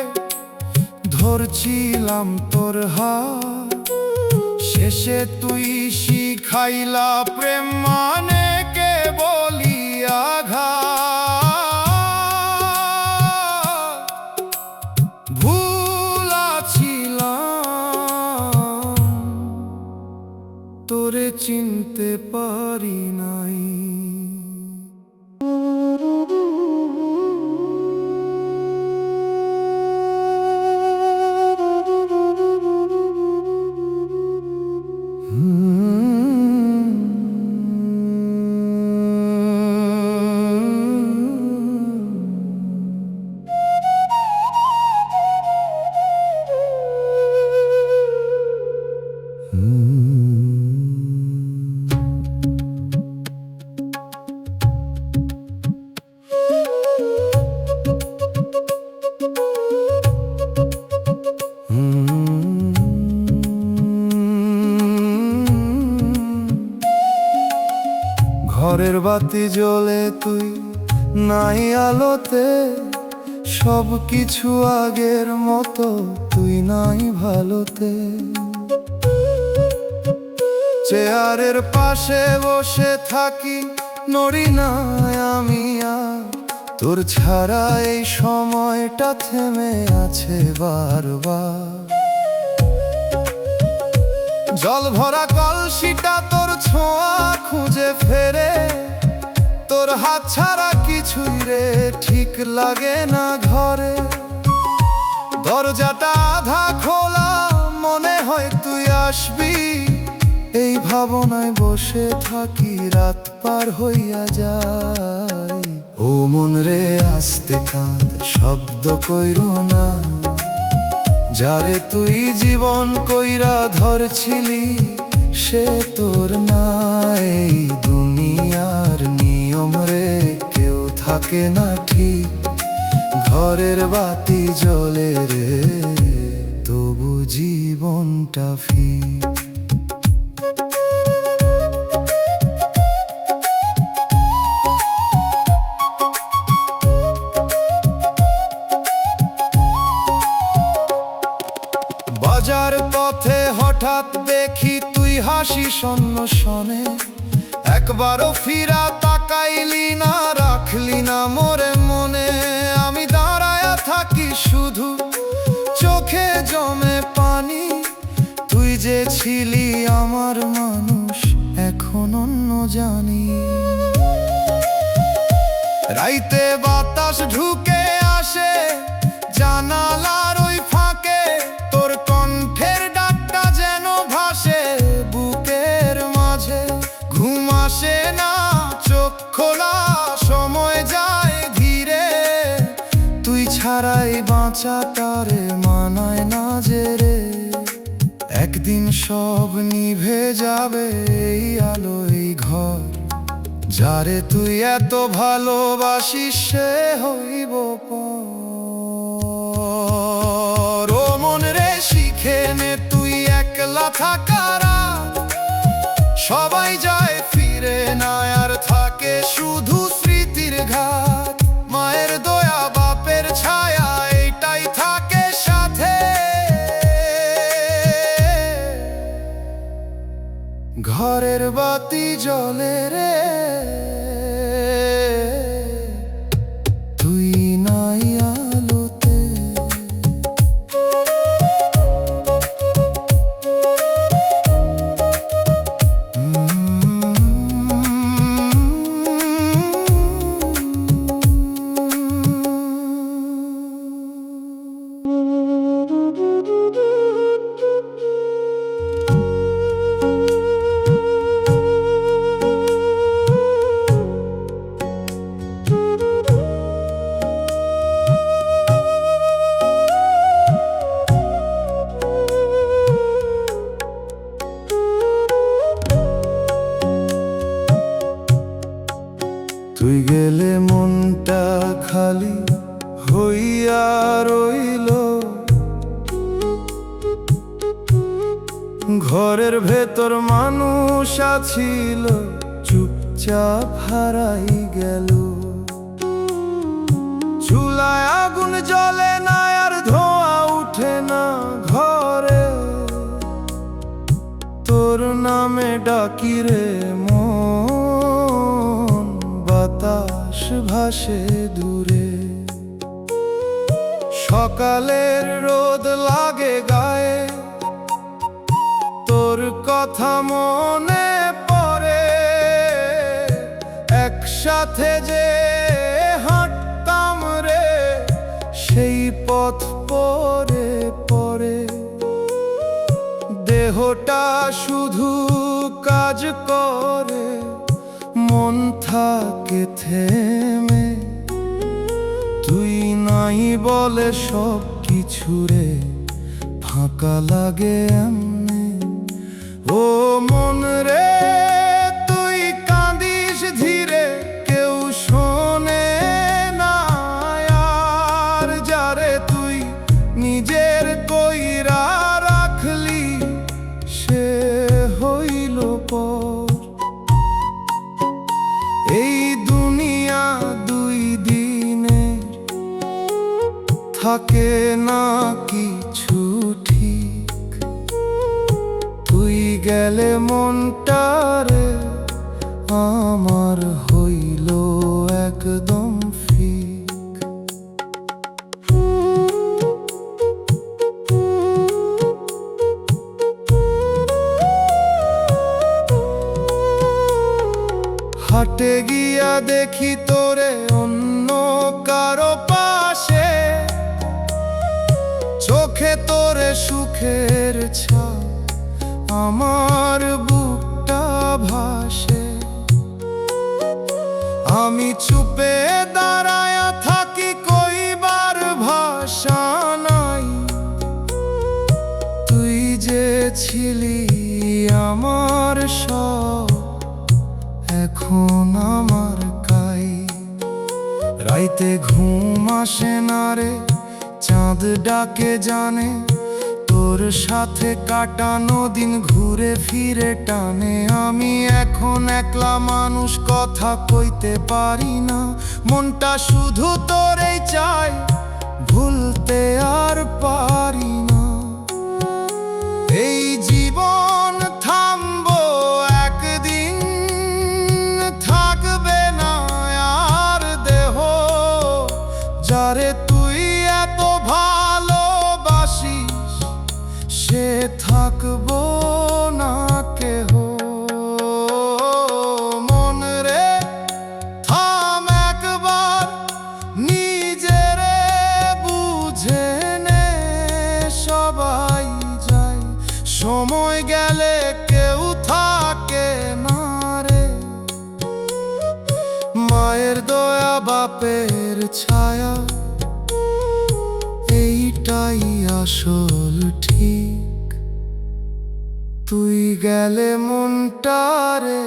ধরছিলাম তোর হাত, শেষে তুই শিখাইলা প্রেম মানে কে বলি আঘাত। ভুলা ছিলাম তোরে চিনতে পারি নাই। ঘরের বাতি জ্বলে তুই নাই আলোতে, সব কিছু আগের মতো তুই নাই ভালোতে। চেয়ারের পাশে বসে থাকি নড়ি না আমি আর, তোর ছাড়া এই সময়টা থেমে আছে বারবার। জল ভরা কলসিটা তোর ছোঁয়া খুঁজে ফেরে, তোর হাত ছাড়া কিছুই রে ঠিক লাগে না ঘরে। দরজাটা আধা খোলা মনে হয় তুই আসবি, এই ভাবনায় বসে থাকি রাত পার হইয়া যায়। ও মন রে আস্তে কাঁদ শব্দ কইরো না, যারে তুই জীবন কইরা ধরছিলি সে তোর নাই। দুনিয়ার নিয়ম রে কেউ থাকে না ঠিক, ঘরের বাতি জ্বলে রে তবু জীবনটা ফিক। বাজার পথে হঠাৎ দেখি তুই হাসি শূন্য শনে, একবারও ফিরা তাকাইলি না রাখলি না মোরে মনে। আমি দাঁড়ায়া থাকি শুধু চোখে জমে পানি, তুই যে ছিলি আমার মানুষ এখন অন্য জানি। রাইতে বাতাস ঢুকে আসে জানালার ওই ফাঁকে, তোর কণ্ঠের ডাকটা যেন ভাসে বুকের মাঝে। ঘুম আসে না চোখ খোলা সময় যায় ধীরে, তুই ছাড়াই বাঁচাটারে মানায় না যে রে। একদিন সব নিভে যাবে এই আলোয় ঘর, যারে তুই এত ভালোবাসিস সে হইব পর। ও মন রে শিখে নে তুই একলা থাকারা, সবাই যায় ফিরে না আর থাকে শুধু স্মৃতির ঘাট। মায়ের দয়া বাপের ছায়া এটাই থাকে সাথে, ঘরের বাতি জ্বলে রে তুই নাই আলোতে। খালি হইয়া রইল। ঘরের ভেতর মানুষ আছিল, চুপচাপ হারাই গেল। চুলায় আগুন জ্বলে না, আর ধোঁয়া উঠে না ঘরে। তোর নামে ডাকি রে মন, বাতাস ভাসে দূরে। সকালের রোদ লাগে গায়ে, তোর কথা মনে পড়ে। একসাথে যে হাঁটতাম রে, সেই পথ পরে পরে। দেহটা শুধু কাজ করে, মন থাকে থেমে। তুই নাই বলে সব কিছু রে ফাঁকা লাগে এমনি। ও মন রে, তুই কাঁদিস ধীরে, কেউ শোনে না। আর যারে তুই নিজের কইরা রাখলি, সে হইল পর। এই দুনিয়া দুই দিনের, থাকে না কিছু ঠিক। তুই গেলে মনটারে আমার হইল একদম ফিক। হাটে গিয়া দেখি তোরে অন্য কারো পাশে। চোখে তোরে সুখের ছাপ, আমার বুকটা ভাসে। আমি চুপে দাঁড়ায়া থাকি, কইবার ভাষা নাই। তুই যে ছিলি আমার সব, এখন আমার কাই। রাইতে ঘুম আসে না রে, চাঁদ ডাকে জানে। তোর সাথে কাটানো দিন ঘুরে ফিরে টানে। আমি এখন একলা মানুষ, কথা কইতে পারি না। মনটা শুধু তোরেই চাই, ভুলতে আর পারি না। এই জীবন থামবো একদিন, থাকবে না আর দেহ। যারে তুই এত ভালোবাসিস, সে থাকবো না কেহ। মন রে, থাম একবার, নিজেরে বুঝে নে। সবাই যায়, সময় গেলে কেউ থাকে না রে। মায়ের দয়া, বাপের ছায়া, এইটাই আসল ঠিক। তুই গেলে মনটারে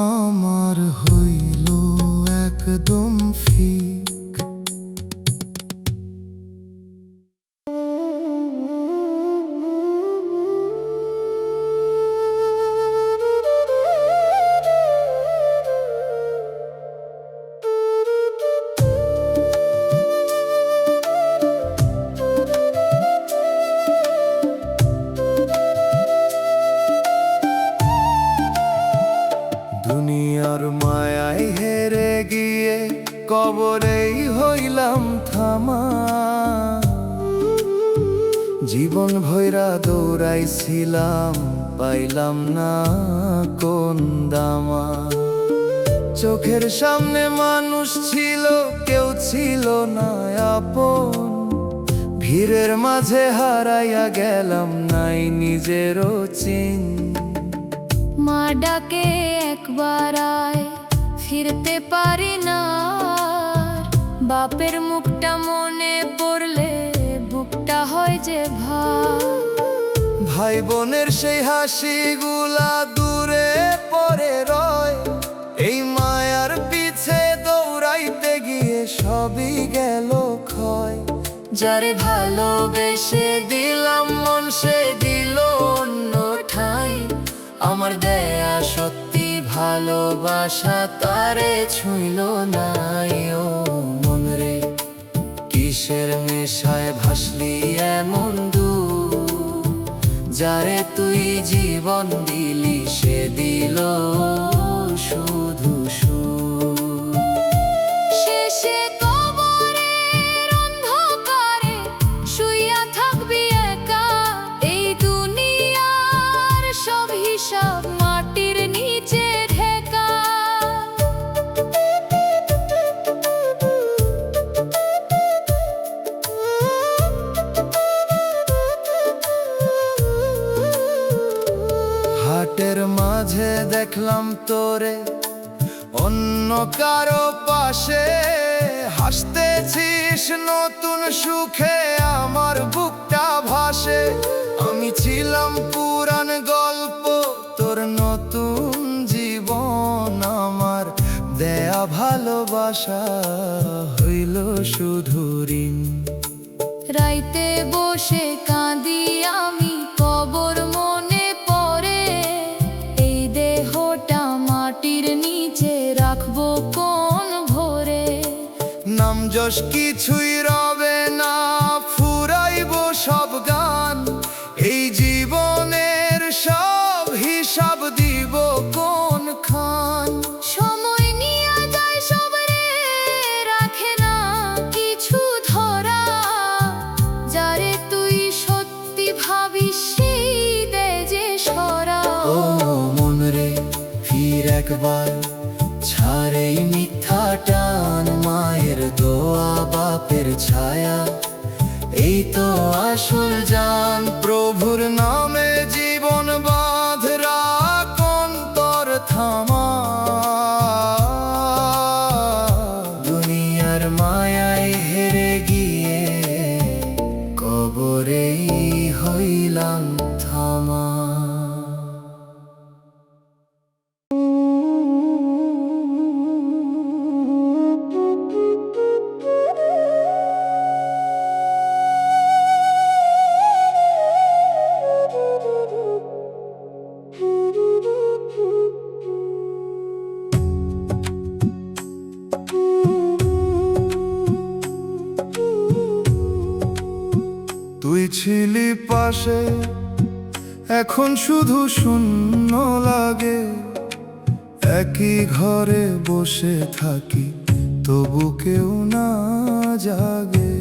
আমার হইল একদম ফিক। দুনিয়ার মায়ায় হেরে গিয়ে কবরেই হইলাম থামা। জীবন ভৈরা দৌড়াইছিলাম, পাইলাম না কোন দামা। চোখের সামনে মানুষ ছিল, কেউ ছিল না আপন। ভিড়ের মাঝে হারাইয়া গেলাম, নাই নিজেরও চিন। মা ডাকে একবার আয়, ফিরতে পারি না। বাপের মুখটা মনে পড়লে বুকটা হয় যে ভার। ভাই বোনের সেই হাসিগুলা দূরে পড়ে রয়। এই মায়ার পিছে দৌড়াইতে গিয়ে সবই গেল ক্ষয়। যারে ভালোবেসে দিলাম মন সে দিল অন্য ঠাই। আমার দেয়া সত্যি ভালোবাসা তারে ছুঁইল নাই। ও মন রে, কিসের নেশায় ভাসলি এমন দূর? যারে তুই জীবন দিলি সে দিল শুধু সুর। শেষে কবরের অন্ধকারে শুইয়া থাকবি একা। এই দুনিয়ার সব হিসাব মাটির নিচে ঢেকা। হাটের মাঝে দেখলাম তোরে অন্য কারো পাশে, হাসতেছিস নতুন সুখে আমার বুকটা ভাসে। আমি ছিলাম পুরান গল্প, তোর নতুন জীবন। আমার দেয়া ভালোবাসা হইল শুধু ঋণ। রাইতে বসে কাঁদি আমি, কবর মনে পড়ে। এই দেহটা মাটির নিচে রাখবো কোন ভোরে? নাম যশ কিছুই রবে না, ফুরাইব সব গান। এই জীবনের সব হিসাব দিব কোন খান? সময় নিয়ে যায় সব রে, রাখে না কিছু ধরা। যারে তুই সত্যি ভাবিস সেই দে যে সরা। ও মন রে, ফির একবার ছাড় এই মিথ্যা টান। মায়ের দোয়া বাপের ছায়া, এই তো আসল জান। প্রভুর নামে জীবন বাঁধ রাখ অন্তর থামা। দুনিয়ার মায়ায় হেরে গিয়ে কবরেই হইলাম থামা। তুই ছিলি পাশে, এখন শুধু শূন্য লাগে। একই ঘরে বসে থাকি, তবু কেউ না জাগে।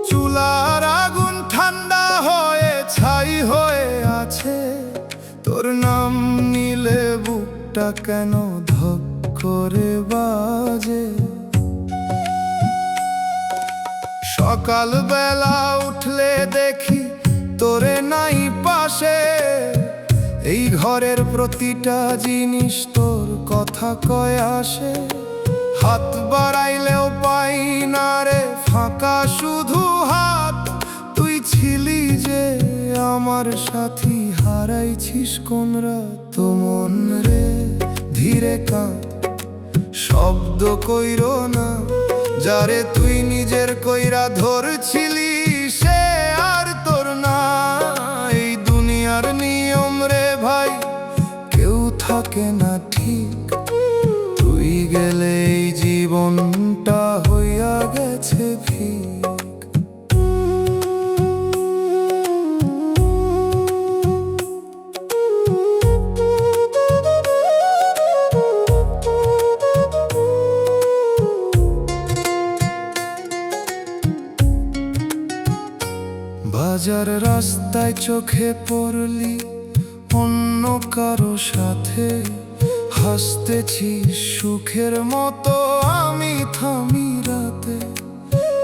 চুলার আগুন ঠান্ডা হয়ে ছাই হয়ে আছে। তোর নাম নিলে বুকটা কেন ধক করে বাজে। সকাল বেলা উঠলে দেখি তোরে নাই পাশে। এই ঘরের প্রতিটা জিনিস তোর কথা কয় আসে। হাত বাড়াইলেও পাই না রে ফাঁকা শুধু হাত। তুই ছিলি যে আমার সাথী, হারাইছিস কোন রাত। মন রে, ধীরে কাঁদ, শব্দ কইরো না। যারে তুই নিজের কইরা ধরছিলি সে আর তোর না। এই দুনিয়ার নিয়ম রে ভাই, কেউ থাকে না ঠিক। তুই গেলে এই জীবনটা হইয়া গেছে ভিক। বাজার রাস্তায় চোখে পড়লি অন্য কারো সাথে। হাসতেছিস সুখের মতো, আমি থামি রাতে।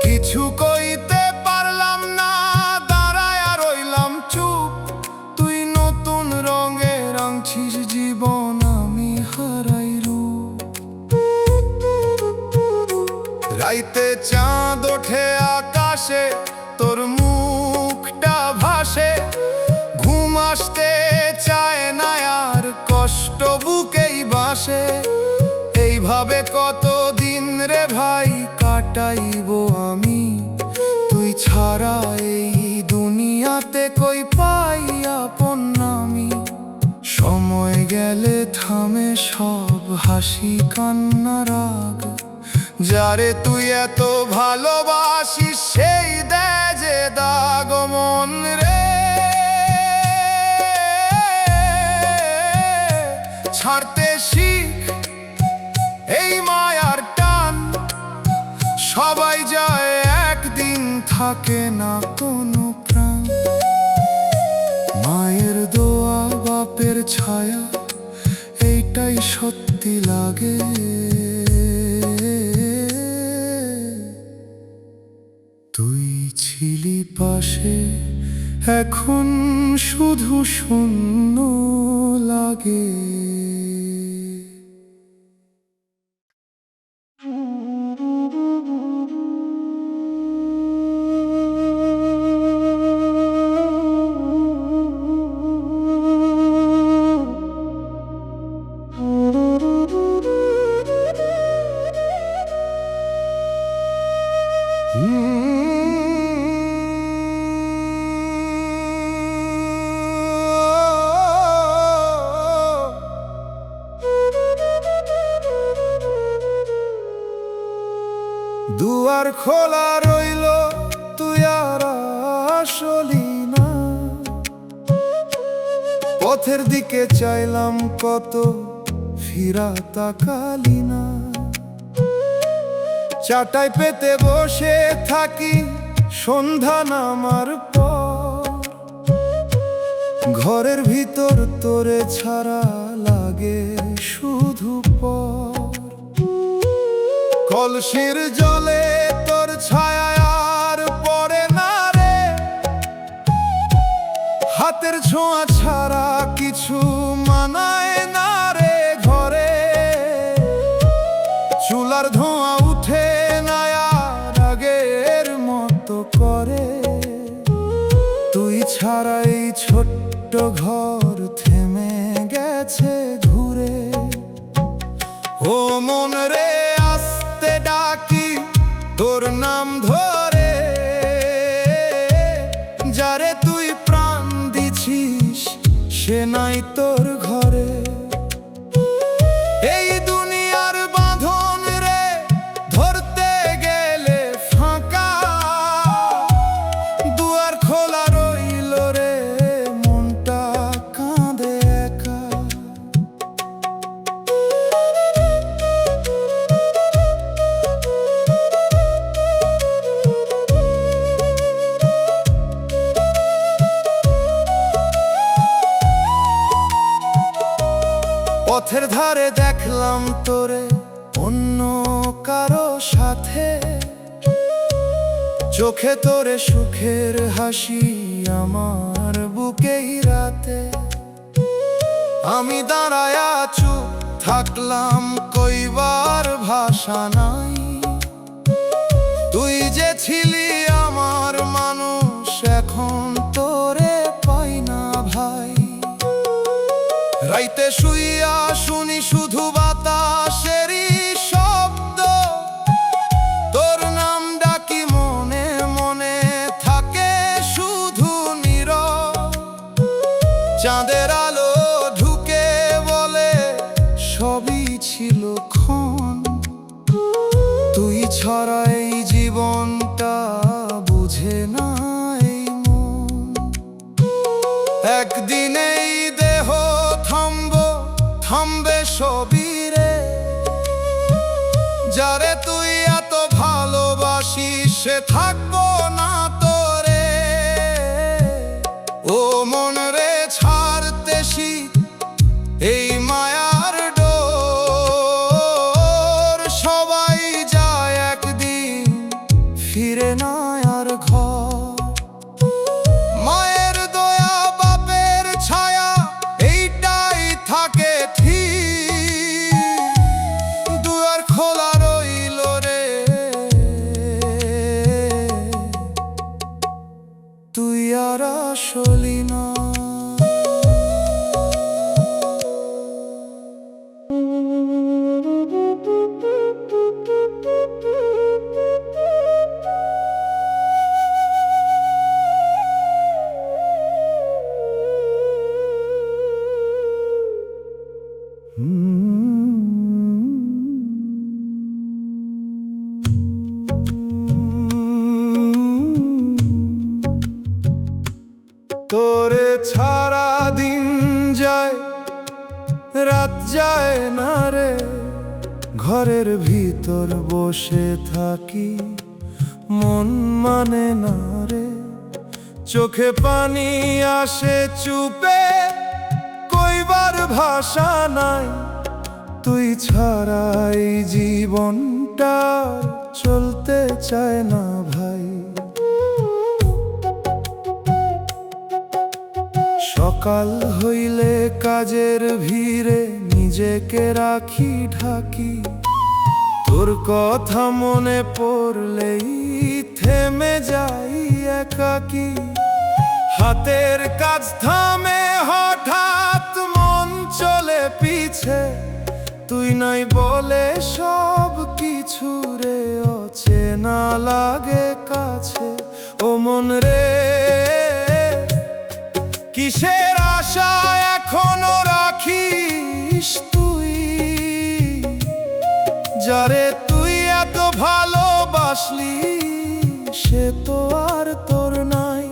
কিছু কইতে পারলাম না, দাঁড়ায় রইলাম চুপ। তুই নতুন রঙে রাঙছিস জীবন, আমি হারাই রূপ। রাইতে চাঁদ ওঠে আকাশে, তোর মুখটা ভাসে। ঘুম আসতে চায় না আর, কষ্ট বুকেই বাসে। এইভাবে কত রে ভাই কাটাইব আমি, তুই ছাড়া এই দুনিয়াতে কই পাই আপন আমি। সময় গেলে থামে সব হাসি কান্না রাগ, যারে তুই এত ভালোবাসিস সেই দেয় যে দাগ মন রে। ছাড়তে শিখ এই মায়ার টান, সবাই যায় একদিন থাকে না কোনো প্রাণ। মায়ের দোয়া বাপের ছায়া এইটাই সত্যি লাগে। তুই ছিলি পাশে এখন শুধু শূন্য লাগে। দুয়ার খোলা রইল তুই আর আসলি না, পথের দিকে চাইলাম কত ফিরা তাকালি না। চাটাই পেতে বসে থাকি সন্ধ্যা নামার পর, ঘরের ভিতর তোরে ছাড়া লাগে শুধু পর। কলসির জলে তোর ছায়া আর পড়ে না রে, হাতের ছোঁয়া ছাড়া কিছু মানায় না রে ঘরে। চুলার ধোঁয়া উঠে না আর আগের মতো করে, তুই ছাড়া এই ছোট্ট ঘর থেমে গেছে ঘুরে। ও মন রে আস্তে ডাকি তোর নাম ধরে, যারে তুই প্রাণ দিছিস সে নাই তোর ঘরে। এই দুনিয়ার বাঁধন রে ধরতে গেলে ফাঁকা, দুয়ার খোলা রইল রে মনটা কাঁদে একা। পথের ধারে দেখলাম তোরে অন্য কারো সাথে, চোখে তোরে সুখের হাসি আমার বুকেই রাতে। আমি দাঁড়ায়া চুপ থাকলাম কইবার ভাষা নাই, তুই যে ছিলি আমার মানুষ এখন তোরে পাই না ভাই। রাইতে শুইয়া শুনি শুধু বাতাসেরই শব্দ, তোর নাম ডাকি মনে মনে থাকে শুধু নীরব। চাঁদের আলো ঢুকে বলে সবই ছিল ক্ষণ, তুই ছাড়া এই জীবনটা বুঝে না এই মন। একদিন এই দেহ থামবে সবই রে, যারে তুই এত ভালোবাসিস সে থাকবো না তোরে। ও মন রে ছাড়তে শিখ এই মায়ার ডোর, সবাই যায় একদিন ফিরে না আর ঘর। মায়ের দয়া বাপের ছায়া এইটাই থাকে ঠিক, দুয়ার খোলা রইল রে যায় না রে, ঘরের ভিতর বসে থাকি, মন মানে না রে। চোখে পানি আসে চুপে, কইবার ভাষা নাই, তুই ছাড়াই জীবনটা চলতে চায় না ভাই। সকাল হইলে কাজের ভিড়ে নিজেকে রাখি ঢাকি, তোর কথা মনে পড়লেই থেমে যাই একাকী। হাতের কাজ থামে হঠাৎ, মন চলে পিছে, তুই নাই বলে সব কিছু রে অচেনা লাগে কাছে। ও মন রে, কিসের আশা এখনো রাখিস তুই, যারে তুই এত ভালোবাসলি সে তো আর তোর নাই।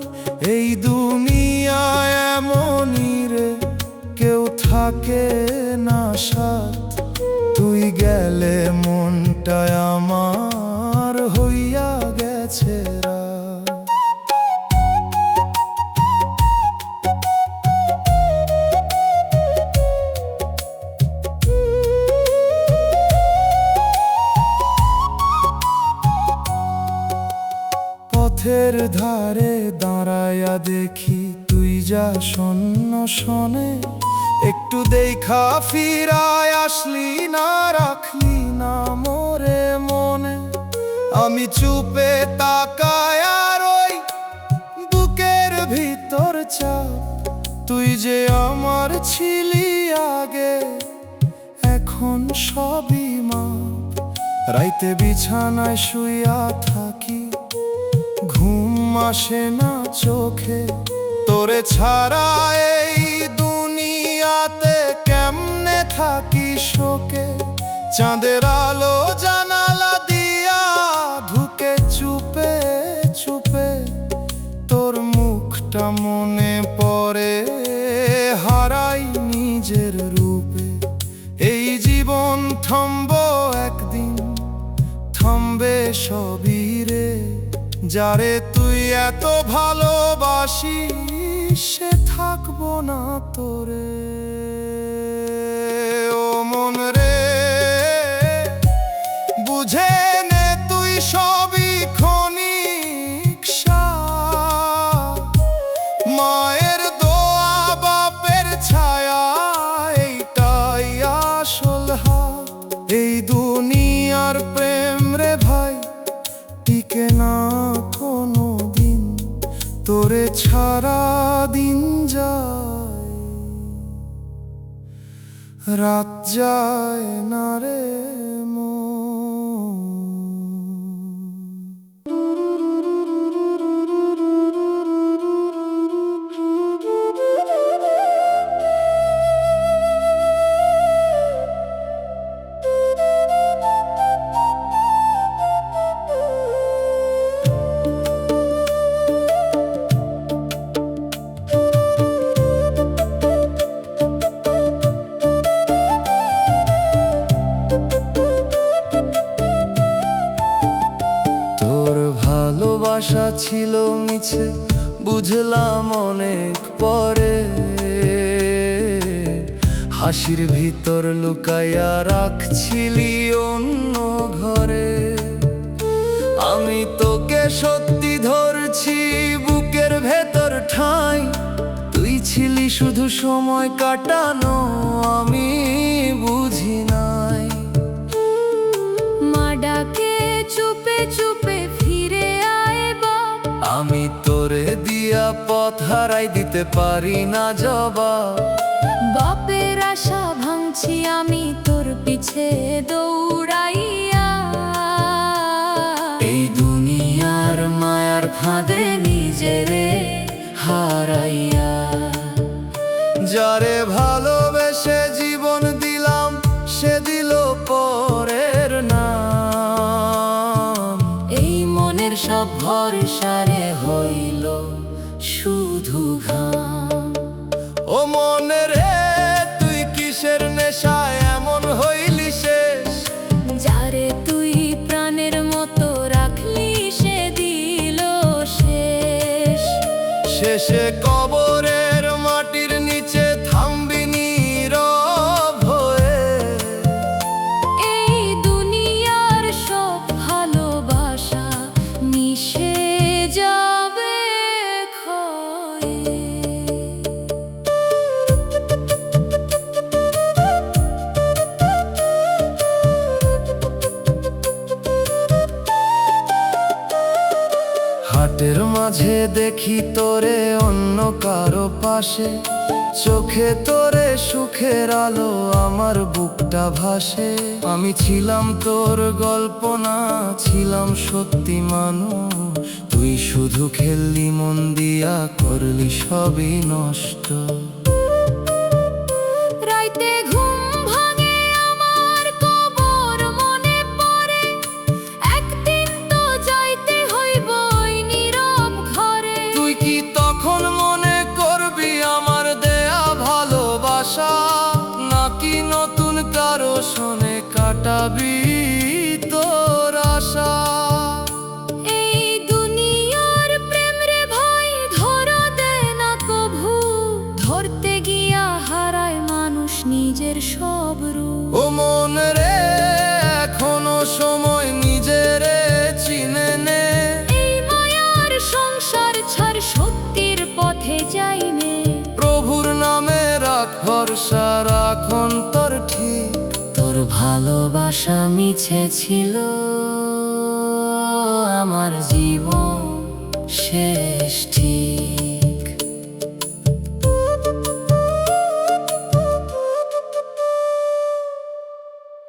এই দুনিয়ায় এমনই রে, কেউ থাকে না সাথ, তুই গেলে মনটা আমার হইয়া গেছে রাত। পথের ধারে দাঁড়ায়া দেখি তুই যা শূন্য শোনে, একটু দেখা ফিরায় আসলি না, রাখলি না মোরে মনে। আমি চুপে তাকায় আর ওই বুকের ভিতর চাপ, তুই যে আমার ছিলি আগে এখন সবই মাপ। রাইতে বিছানায় শুইয়া থাকি, ঘুম আসে না চোখে, তোরে ছাড়া এই দুনিয়াতে কেমনে থাকি শোকে। চাঁদের আলো জানালা দিয়া ঢুকে চুপে চুপে, তোর মুখটা মনে পড়ে, হারাই নিজের রূপে। এই জীবন থামবো একদিন, থামবে সবই রে, যারে তুই এত ভালোবাসিস সে থাকবো না তোরে। ও মন রে, বুঝে নে তুই সবই ক্ষণিক সার, মায়ের দোয়া বাপের ছায়া এইটাই আসল হাত। এই দুনিয়ার প্রেম রে ভাই টিকে না কোনো দিন, তোরে ছাড়া দিন যায় রাত যায় না রে মন। ভালোবাসা ছিল মিছে বুঝলাম অনেক পরে, হাসির ভিতর লুকাইয়া রাখছিলি অন্য ঘরে। আমি তোকে সত্যি ধরছি বুকের ভেতর ঠাঁই, তুই ছিলি শুধু সময় কাটানো, আমি বুঝি নাই। মা ডাকে চুপে চুপে ফিরে আয় বাপ, আমি তোরে দিয়া পথ হারাই দিতে পারি না জবাব। বাপের আশা ভাঙছি আমি তোর পিছে দৌড়াইয়া, এই দুনিয়ার মায়ার ফাঁদে নিজেরে হারাইয়া। যারে ভালোবেসে জীবন দিলাম সে দিল পরের নাম, এই মনের সব ভরসারে হইল শুধু ঘাম। ও মনে রে, তুই কিসের নেশায় সে কবরের মাটির নিচে থামবি নীরব হয়ে। এই দুনিয়ার সব ভালোবাসা মিশে যাবে ক্ষয়ে। হাটের মাঝে দেখি তোরে অন্য কারো পাশে, চোখে তোরে সুখের আলো আমার বুকটা ভাসে। আমি ছিলাম তোর গল্প না, ছিলাম সত্যি মানুষ। তুই শুধু খেললি মন দিয়া, করলি সবই নষ্ট। রাইতে ঘুম ভাঙে আমার, কবর মনে পড়ে। একদিন তো যাইতে হইব ওই নীরব ঘরে। তুই কি তখন মনে করবি আমার দেয়া ভালোবাসা, নাকি নতুন কারো শোনে কাটাবি তোর আশা? এই দুনিয়ার প্রেম রে ভাই ধরা দেয় না কভু, ধরতে গিয়া হারায় মানুষ নিজের সব রূপ। ও মন রে, এখনো সময় নিজের চিনে নে। এই মায়ার সংসার ছাড় সত্যির পথে যাইনে। প্রভুর নামে রাখ ভরসা, রাখ অন্তর ঠিক। তোর ভালোবাসা মিছে ছিল, আমার জীবন শেষ ঠিক।